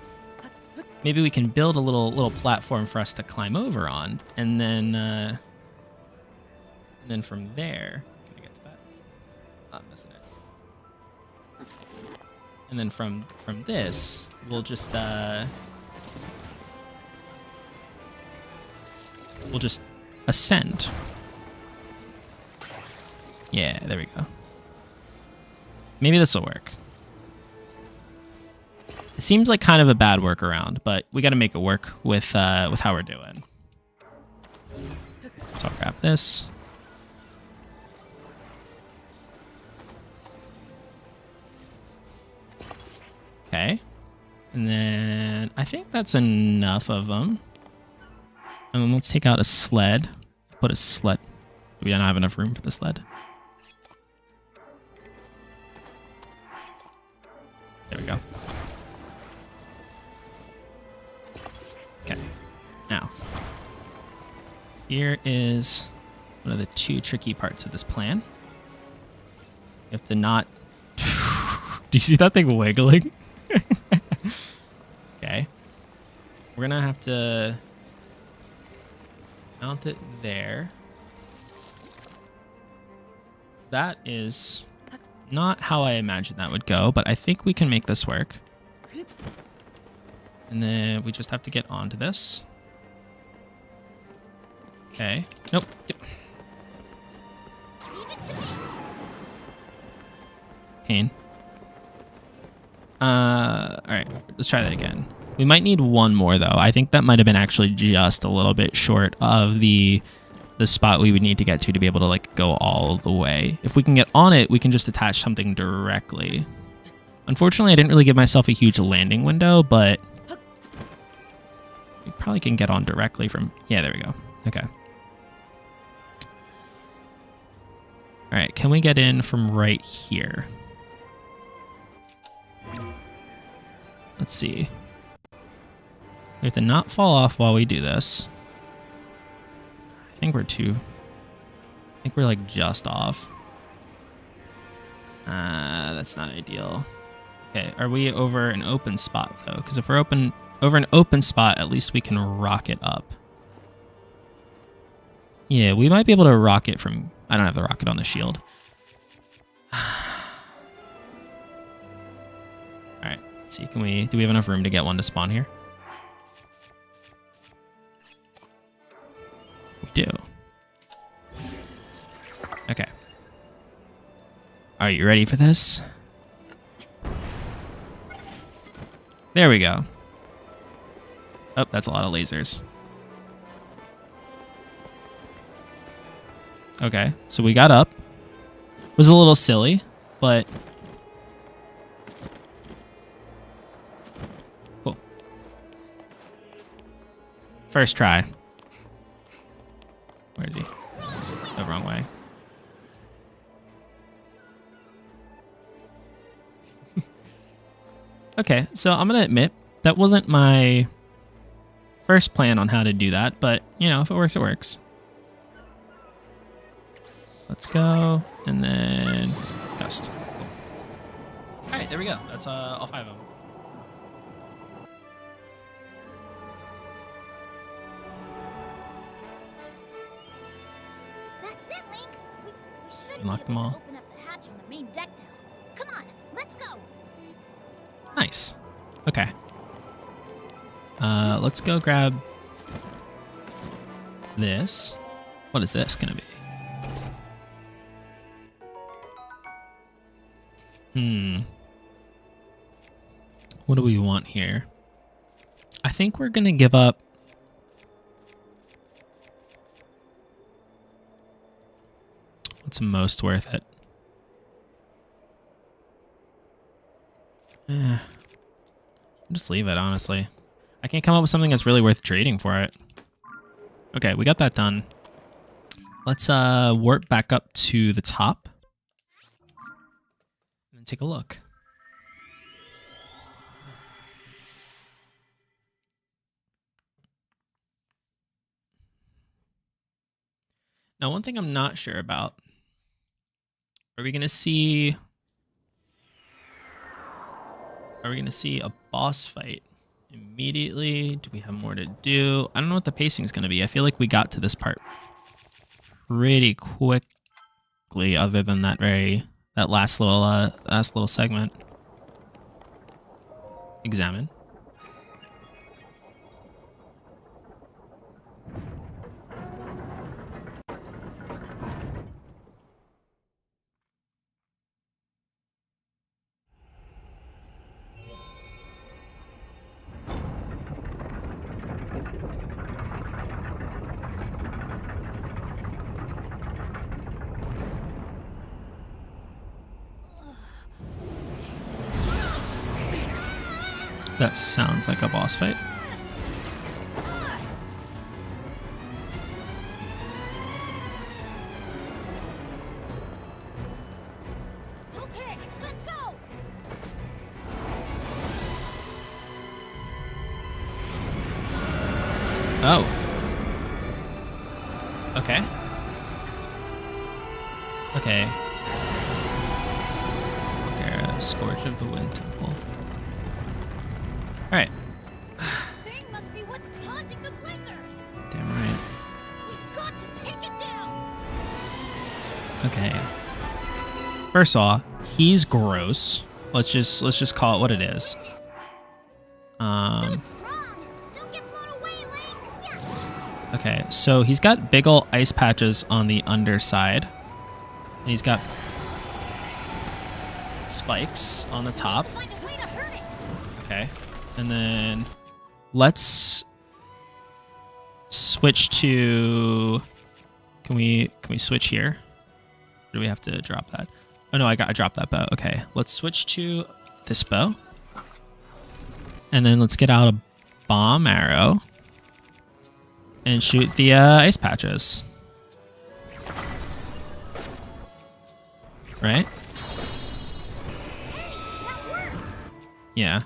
maybe we can build a little platform for us to climb over on, and then from there, can I get to that? Not missing it. And then from this, we'll just ascend. Yeah, there we go. Maybe this will work. It seems like kind of a bad workaround, but we got to make it work with how we're doing. So I'll grab this. Okay. And then I think that's enough of them. And then let's take out a sled. Put a sled. We don't have enough room for the sled. There we go. Okay. Now, here is one of the two tricky parts of this plan. You have to not... Do you see that thing wiggling? Okay. We're gonna have to mount it there. That is not how I imagined that would go, but I think we can make this work. And then we just have to get onto this. Okay. Nope. Pain. Alright, let's try that again. We might need one more, though. I think that might have been actually just a little bit short of the spot we would need to get to be able to, like, go all the way. If we can get on it, we can just attach something directly. Unfortunately, I didn't really give myself a huge landing window, but we probably can get on directly from... Yeah, there we go. Okay. Alright, can we get in from right here? Let's see. We have to not fall off while we do this. I think we're like just off. That's not ideal. Okay, are we over an open spot though? Because if we're over an open spot, at least we can rocket up. Yeah, we might be able to rocket from... I don't have the rocket on the shield. Alright, let's see. Do we have enough room to get one to spawn here? We do. Okay. Are you ready for this? There we go. Oh, that's a lot of lasers. Okay, so we got up. It was a little silly, but... Cool. First try. Where is he? The wrong way. Okay, so I'm gonna admit, that wasn't my first plan on how to do that, but, you know, if it works, it works. Let's go, and then gust. All right, there we go. That's all 5 of them. That's it, Link. We should be Unlock them able all. to open up the hatch on the main deck now. Come on, let's go. Nice. Okay. Let's go grab this. What is this gonna be? What do we want here? I think we're gonna give up... What's most worth it? Just leave it, honestly. I can't come up with something that's really worth trading for it. Okay, we got that done. Let's warp back up to the top and take a look. Now, one thing I'm not sure about, are we going to see a boss fight immediately. Do we have more to do? I don't know what the pacing is going to be. I feel like we got to this part pretty quickly, other than that last little segment. Examine. That sounds like a boss fight. Okay, let's go. Oh. Okay. Okay. Scourge of the Wind Temple. Alright. Thing must be what's causing the blizzard. Damn right. We've got to take it down. Okay. First of all, he's gross. Let's just call it what it is. So strong. Don't get blown away, Link. Yeah. Okay, so he's got big ol' ice patches on the underside. And he's got spikes on the top. Let's find a way to hurt it. Okay. And then let's switch to, can we switch here? Or do we have to drop that? Oh no, I dropped that bow. Okay, let's switch to this bow. And then let's get out a bomb arrow and shoot the ice patches. Right? Hey, that worked. Yeah.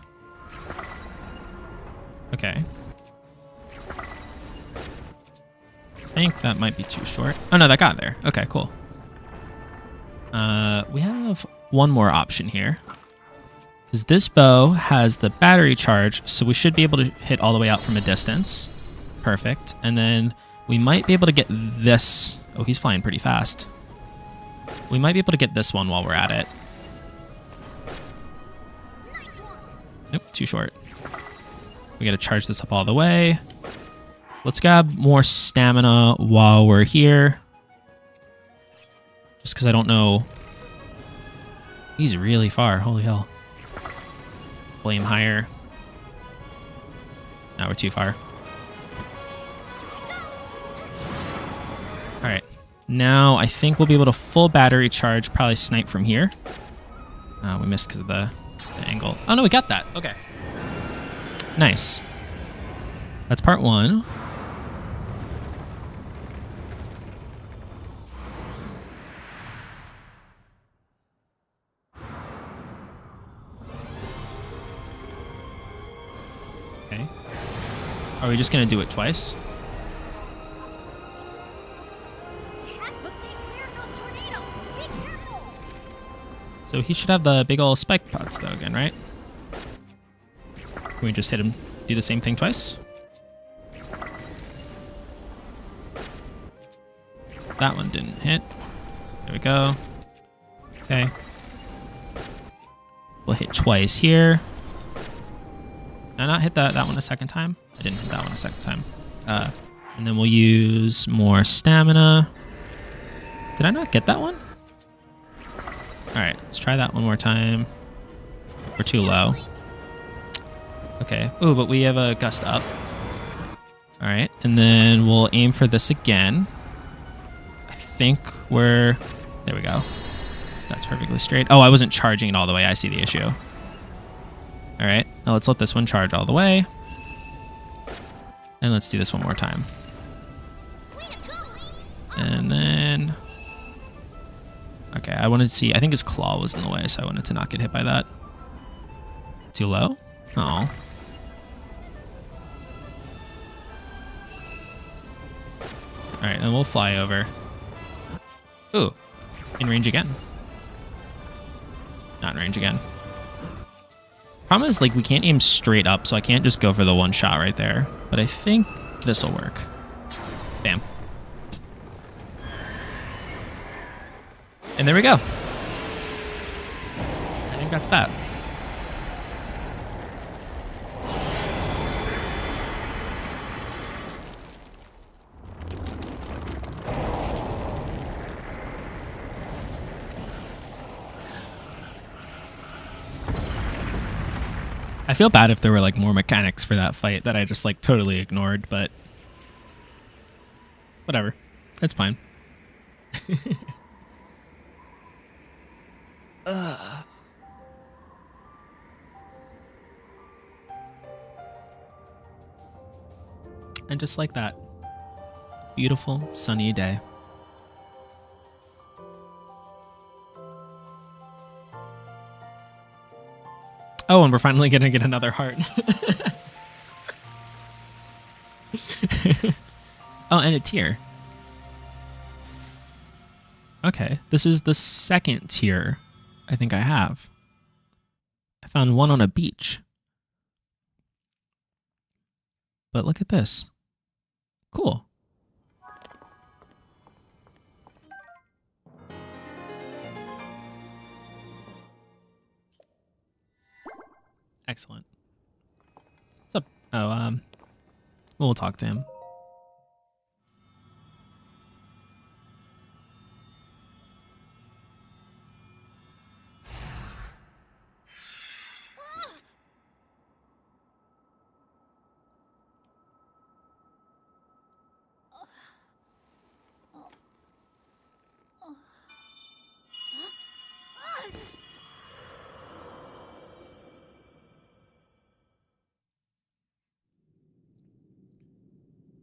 Okay. I think that might be too short. Oh no, that got there. Okay, cool. We have one more option here. Because this bow has the battery charge, so we should be able to hit all the way out from a distance. Perfect. And then we might be able to get this. Oh, he's flying pretty fast. We might be able to get this one while we're at it. Nice one. Nope, too short. We gotta charge this up all the way. Let's grab more stamina while we're here. Just because I don't know. He's really far. Holy hell. Flame higher. Now we're too far. Alright. Now I think we'll be able to full battery charge, probably snipe from here. We missed because of the angle. Oh no, we got that. Okay. Nice. That's part one. Okay. Are we just gonna do it twice? We have to stay clear of those tornadoes. Be careful. So he should have the big ol' spike pots though again, right? Can we just hit him, do the same thing twice? That one didn't hit. There we go. Okay. We'll hit twice here. Did I not hit that one a second time? I didn't hit that one a second time. And then we'll use more stamina. Did I not get that one? Alright, let's try that one more time. We're too low. Okay. Ooh, but we have a gust up. Alright, and then we'll aim for this again. I think we're... There we go. That's perfectly straight. Oh, I wasn't charging it all the way. I see the issue. Alright, now let's let this one charge all the way. And let's do this one more time. And then... Okay, I wanted to see... I think his claw was in the way, so I wanted to not get hit by that. Too low? Oh. Alright, and we'll fly over. Ooh. In range again. Not in range again. Problem is, like, we can't aim straight up, so I can't just go for the one shot right there. But I think this will work. Bam. And there we go. I think that's that. I feel bad if there were like more mechanics for that fight that I just like totally ignored, but whatever. It's fine. And just like that, beautiful sunny day. Oh, and we're finally gonna get another heart. Oh, and a tier. Okay, this is the second tier I think I have. I found one on a beach. But look at this. Cool. Excellent. What's up? Oh, we'll talk to him.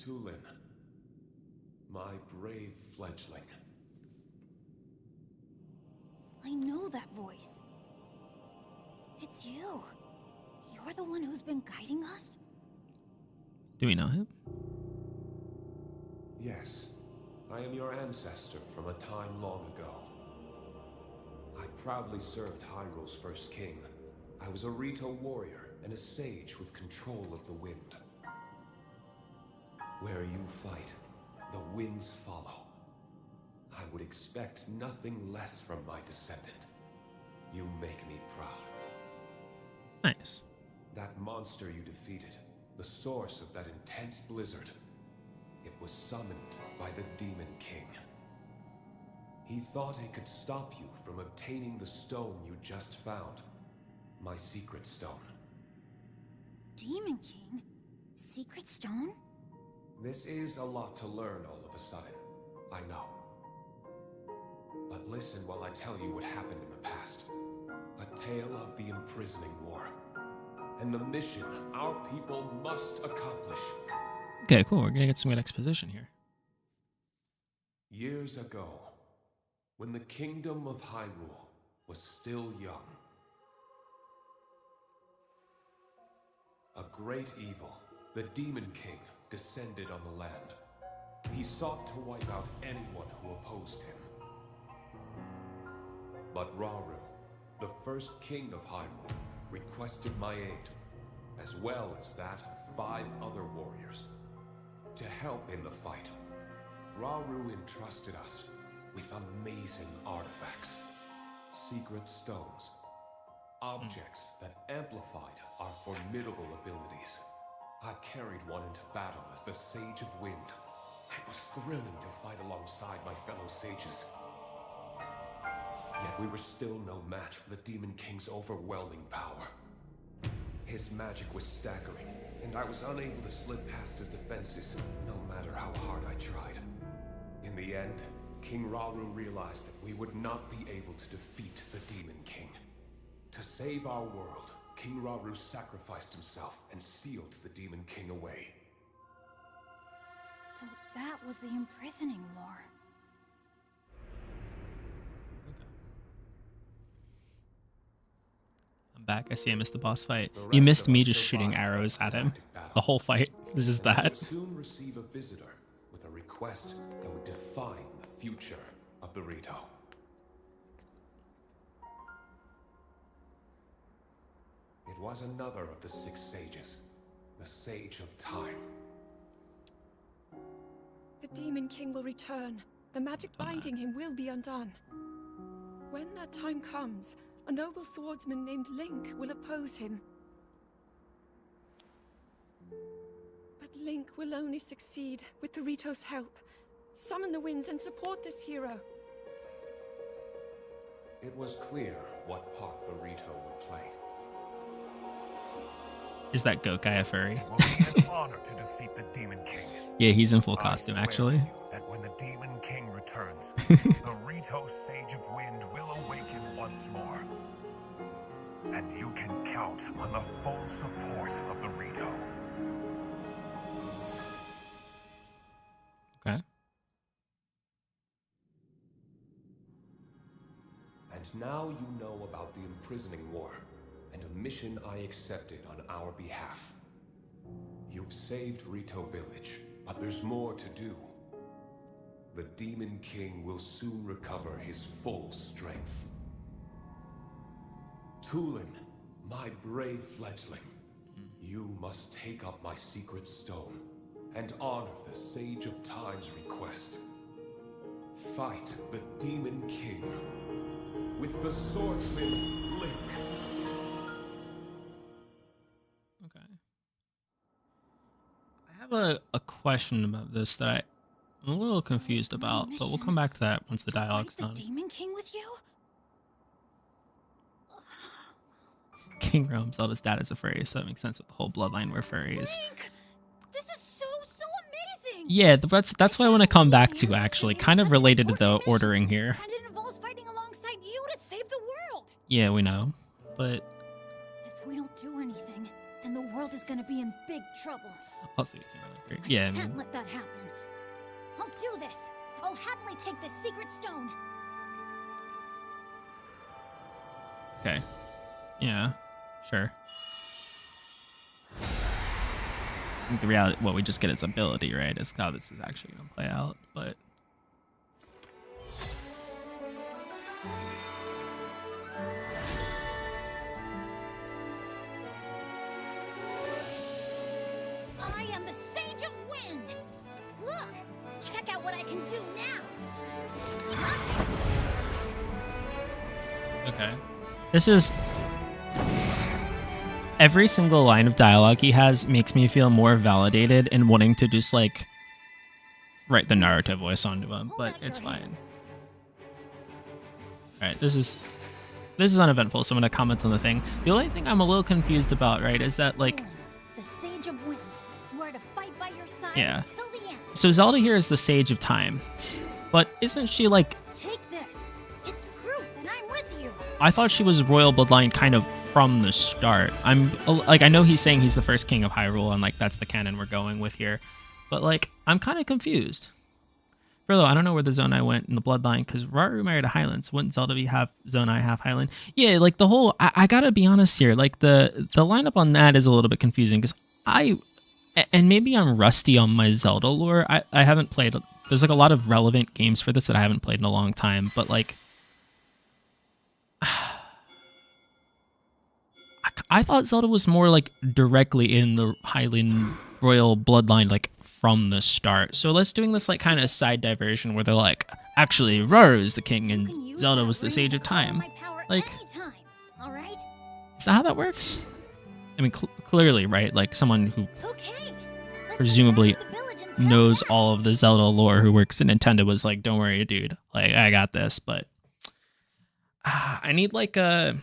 Tulin, my brave fledgling. I know that voice. It's you. You're the one who's been guiding us? Do we know him? Yes, I am your ancestor from a time long ago. I proudly served Hyrule's first king. I was a Rito warrior and a sage with control of the wind. Where you fight, the winds follow. I would expect nothing less from my descendant. You make me proud. Nice. That monster you defeated, the source of that intense blizzard, it was summoned by the Demon King. He thought it could stop you from obtaining the stone you just found. My secret stone. Demon King? Secret stone? This is a lot to learn all of a sudden, I know. But listen while I tell you what happened in the past. A tale of the imprisoning war. And the mission our people must accomplish. Okay, cool. We're gonna get some good exposition here. Years ago, when the kingdom of Hyrule was still young, a great evil, the Demon King, descended on the land. He sought to wipe out anyone who opposed him. But Rauru, the first king of Hyrule, requested my aid, as well as that of 5 other warriors, to help in the fight. Rauru entrusted us with amazing artifacts, secret stones, objects that amplified our formidable abilities. I carried one into battle as the Sage of Wind. It was thrilling to fight alongside my fellow sages. Yet we were still no match for the Demon King's overwhelming power. His magic was staggering, and I was unable to slip past his defenses, no matter how hard I tried. In the end, King Rauru realized that we would not be able to defeat the Demon King. To save our world, King Rauru sacrificed himself and sealed the Demon King away. So that was the imprisoning war. I'm back. I see I missed the boss fight. The You rest missed of me us just shooting survived arrows the at him. galactic battle. The whole fight. This is We that. would soon receive a visitor with a request that would define the future of the Rito. It was another of the 6 sages, the Sage of Time. The Demon King will return. The magic binding him will be undone. When that time comes, a noble swordsman named Link will oppose him. But Link will only succeed with the Rito's help. Summon the winds and support this hero. It was clear what part the Rito would play. Is that goat guy a furry? It will be an honor to defeat the Demon King. Yeah, he's in full I costume, swear actually. to you that when the Demon King returns, the Rito Sage of Wind will awaken once more. And you can count on the full support of the Rito. Okay. And now you know about the imprisoning war, and a mission I accepted on our behalf. You've saved Rito Village, but there's more to do. The Demon King will soon recover his full strength. Tulin, my brave fledgling, you must take up my secret stone and honor the Sage of Time's request. Fight the Demon King with the swordsman Link. Okay. I have a question about this that I'm a little confused about, but we'll come back to that once the dialogue's Fight done. the Demon King with you? King Realm Zelda's dad is a furry, so that makes sense that the whole bloodline were furries. Link! This is so amazing! Yeah, that's what I want to come back to, actually. Kind of related to the ordering here. And it involves fighting alongside you to save the world! Yeah, we know. But If we don't do anything, then the world is gonna be in big trouble. I'll see. Yeah, I I can't mean, let that happen. I'll do this. I'll happily take this secret stone. okay. Yeah, sure. I think the reality, what we just get is ability, right? Is how this is actually going to play out, but... I am the Sage of Wind. Look, check out what I can do now. Okay. This is... Every single line of dialogue he has makes me feel more validated in wanting to just, like, write the Naruto voice onto him, but it's fine. Alright, this is uneventful, so I'm going to comment on the thing. The only thing I'm a little confused about, right, is that, like... The Sage of Wind. Swear to fight by your side Yeah. until the end. So Zelda here is the Sage of Time, but isn't she, like... Take this. It's proof that I'm with you. I thought she was royal bloodline kind of from the start. I know he's saying he's the first king of Hyrule, and like that's the canon we're going with here, but like I'm kind of confused. Further, I don't know where the Zonai went in the bloodline because Rauru married a Highland, so wouldn't Zelda be half Zonai, half Highland? Yeah, like the whole. I gotta be honest here. Like the lineup on that is a little bit confusing because and maybe I'm rusty on my Zelda lore. I haven't played. There's like a lot of relevant games for this that I haven't played in a long time, but like. I thought Zelda was more like directly in the Highland royal bloodline, like from the start. So let's doing this like kind of side diversion where they're like, actually, Rauru is the king You and can use Zelda that was the ring Sage to of call on Time. my power Like- anytime, all right? Is that how that works? I mean, clearly, right? Like someone who Okay. Let's Presumably advance the village and tell knows Jack. all of the Zelda lore who works at Nintendo was like, don't worry, dude. Like, I got this. But I need like a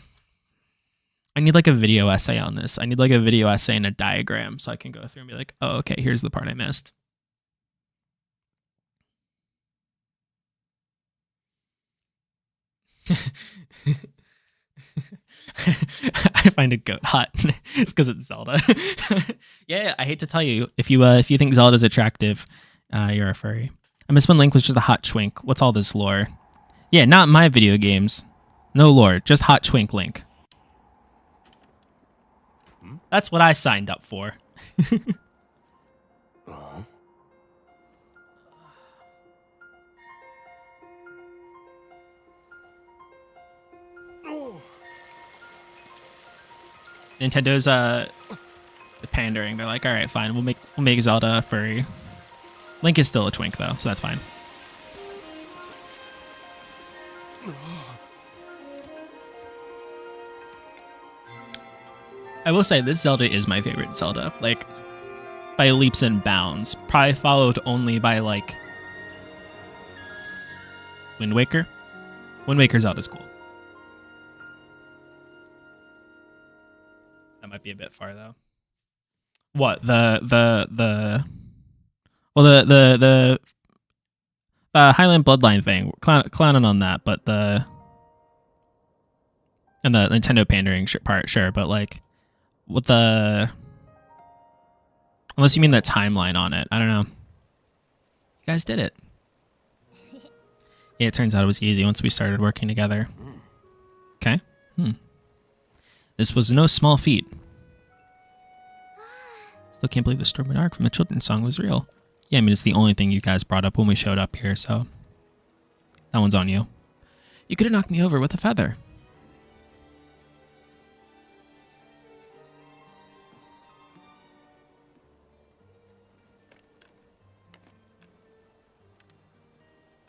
video essay on this. I need like a video essay and a diagram so I can go through and be like, oh, okay, here's the part I missed. I find a goat hot. It's because it's Zelda. Yeah, I hate to tell you, if you think Zelda's attractive, you're a furry. I miss when Link was just a hot twink. What's all this lore? Yeah, not my video games. No lore, just hot twink Link. That's what I signed up for. Nintendo's pandering. They're like, all right, fine, we'll make Zelda a furry. Link is still a twink though, so that's fine. I will say this Zelda is my favorite Zelda, like by leaps and bounds. Probably followed only by like Wind Waker. Wind Waker Zelda's cool. That might be a bit far though. What the Highland Bloodline thing, clowning on that, but the Nintendo pandering part, sure, but like with the, unless you mean the timeline on it, I don't know. You guys did it. Yeah, it turns out it was easy once we started working together. Okay. This was no small feat. Still can't believe the Storm and Arc from the children's song was real. Yeah, I mean, it's the only thing you guys brought up when we showed up here, so that one's on you. You could have knocked me over with a feather.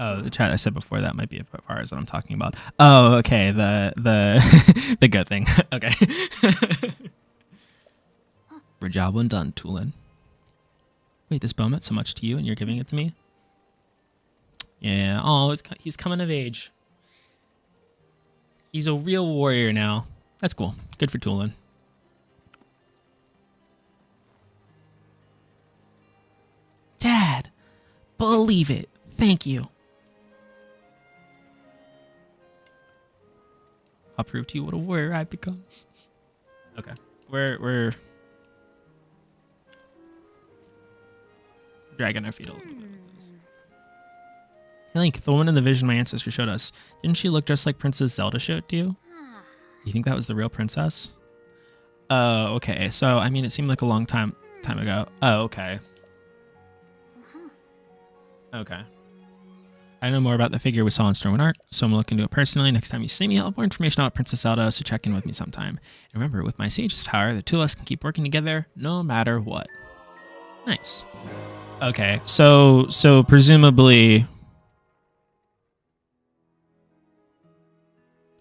Oh, the chat I said before that might be as far as what I'm talking about. Oh, okay, the the good thing. Okay. For job well done, Tulin. Wait, this bow meant so much to you and you're giving it to me? Yeah, oh, he's coming of age. He's a real warrior now. That's cool. Good for Tulin. Dad, believe it. Thank you. I'll prove to you what a warrior I've become. Okay, we're dragging our feet a little bit. Hey Link, the woman in the vision my ancestor showed us, didn't she look just like Princess Zelda showed you? You think that was the real princess? Oh, okay. So I mean, it seemed like a long time ago. Oh, okay. Okay. I know more about the figure we saw in Storm and Arc, so I'm looking into it personally. Next time you see me, I'll have more information about Princess Zelda, so check in with me sometime. And remember, with my Sage's power, the two of us can keep working together no matter what. Nice. Okay, so presumably...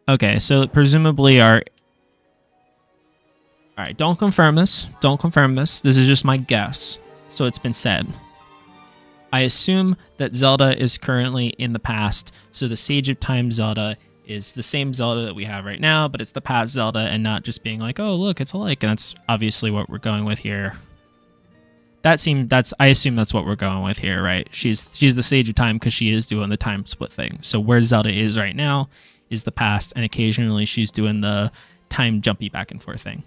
Okay, so presumably our... Alright, don't confirm this. Don't confirm this. This is just my guess. So it's been said. I assume that Zelda is currently in the past, so the Sage of Time Zelda is the same Zelda that we have right now, but it's the past Zelda and not just being like, oh, look, it's alike. And that's obviously what we're going with here. I assume that's what we're going with here, right? She's the Sage of Time because she is doing the time split thing. So where Zelda is right now is the past, and occasionally she's doing the time jumpy back and forth thing.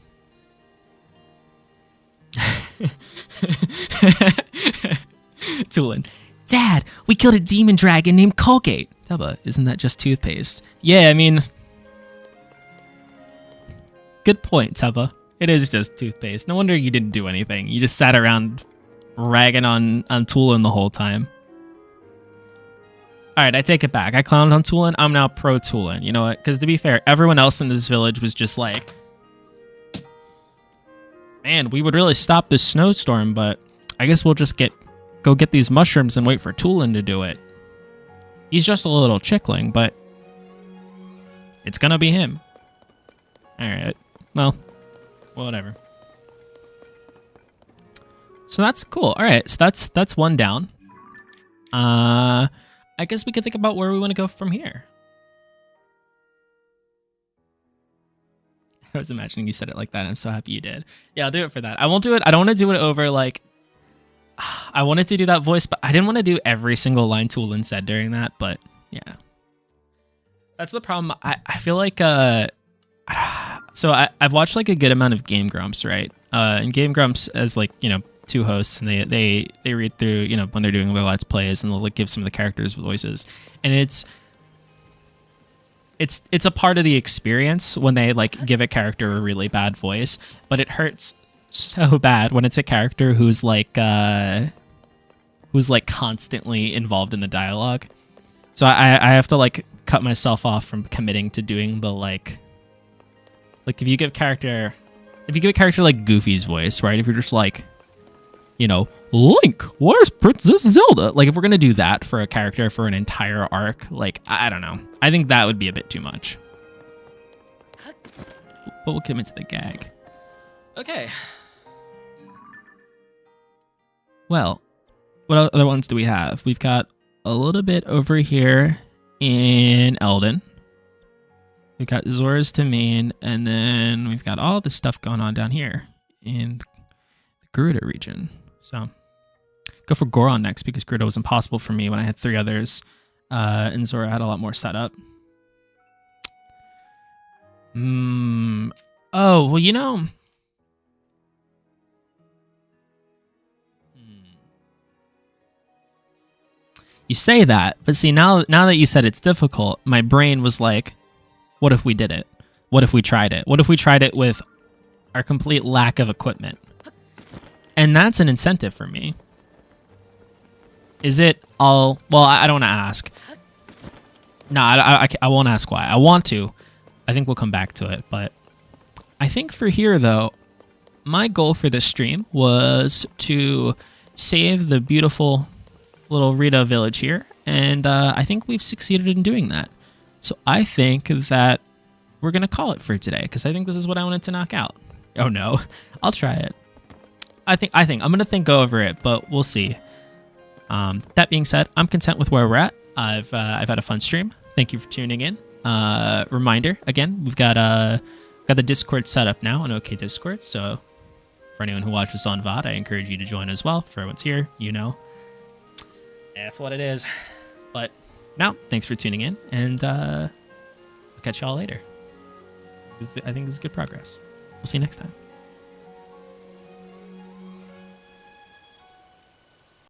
Tulin. Dad, we killed a demon dragon named Colgate. Tubba, isn't that just toothpaste? Yeah, I mean... Good point, Tubba. It is just toothpaste. No wonder you didn't do anything. You just sat around ragging on Tulin the whole time. Alright, I take it back. I clowned on Tulin. I'm now pro Tulin. You know what? Because to be fair, everyone else in this village was just like... Man, we would really stop this snowstorm, but I guess we'll just go get these mushrooms and wait for Tulin to do it. He's just a little chickling, but it's gonna be him. Alright. Well, whatever. So that's cool. Alright, so that's one down. I guess we could think about where we want to go from here. I was imagining you said it like that. I'm so happy you did. Yeah, I'll do it for that. I won't do it. I don't want to do it over like... I wanted to do that voice, but I didn't want to do every single line Tulin said during that, but yeah. That's the problem. I feel like... So I've watched like a good amount of Game Grumps, right? And Game Grumps as like, you know, two hosts, and they read through, you know, when they're doing their Let's Plays, and they'll like give some of the characters voices. And it's a part of the experience when they like give a character a really bad voice, but it hurts so bad when it's a character who's like constantly involved in the dialogue. So I have to like cut myself off from committing to doing the like if you give character if you give a character like Goofy's voice, right? If you're just like, you know, Link, where's Princess Zelda? Like, if we're gonna do that for a character for an entire arc, like, I don't know. I think that would be a bit too much. But we'll come into the gag. Okay. Well, what other ones do we have? We've got a little bit over here in Eldon. We've got Zora's Domain, and then we've got all this stuff going on down here in the Gerudo region. So, go for Goron next, because Gerudo was impossible for me when I had 3 others, and Zora had a lot more setup. Oh, well, you know... You say that, but see, now that you said it's difficult, my brain was like, what if we did it? What if we tried it? What if we tried it with our complete lack of equipment? And that's an incentive for me. Is it all... Well, I don't want to ask. No, I won't ask why. I want to. I think we'll come back to it. But I think for here, though, my goal for this stream was to save the beautiful little Rito Village here. And I think we've succeeded in doing that. So I think that we're going to call it for today, because I think this is what I wanted to knock out. Oh, no. I'll try it. I think I'm going to think over it, but we'll see. That being said, I'm content with where we're at. I've had a fun stream. Thank you for tuning in. Reminder, again, we've got the Discord set up now on OK Discord, so for anyone who watches on VOD, I encourage you to join as well. For everyone's here, you know. That's what it is. But now, thanks for tuning in, and I'll catch y'all later. I think this is good progress. We'll see you next time.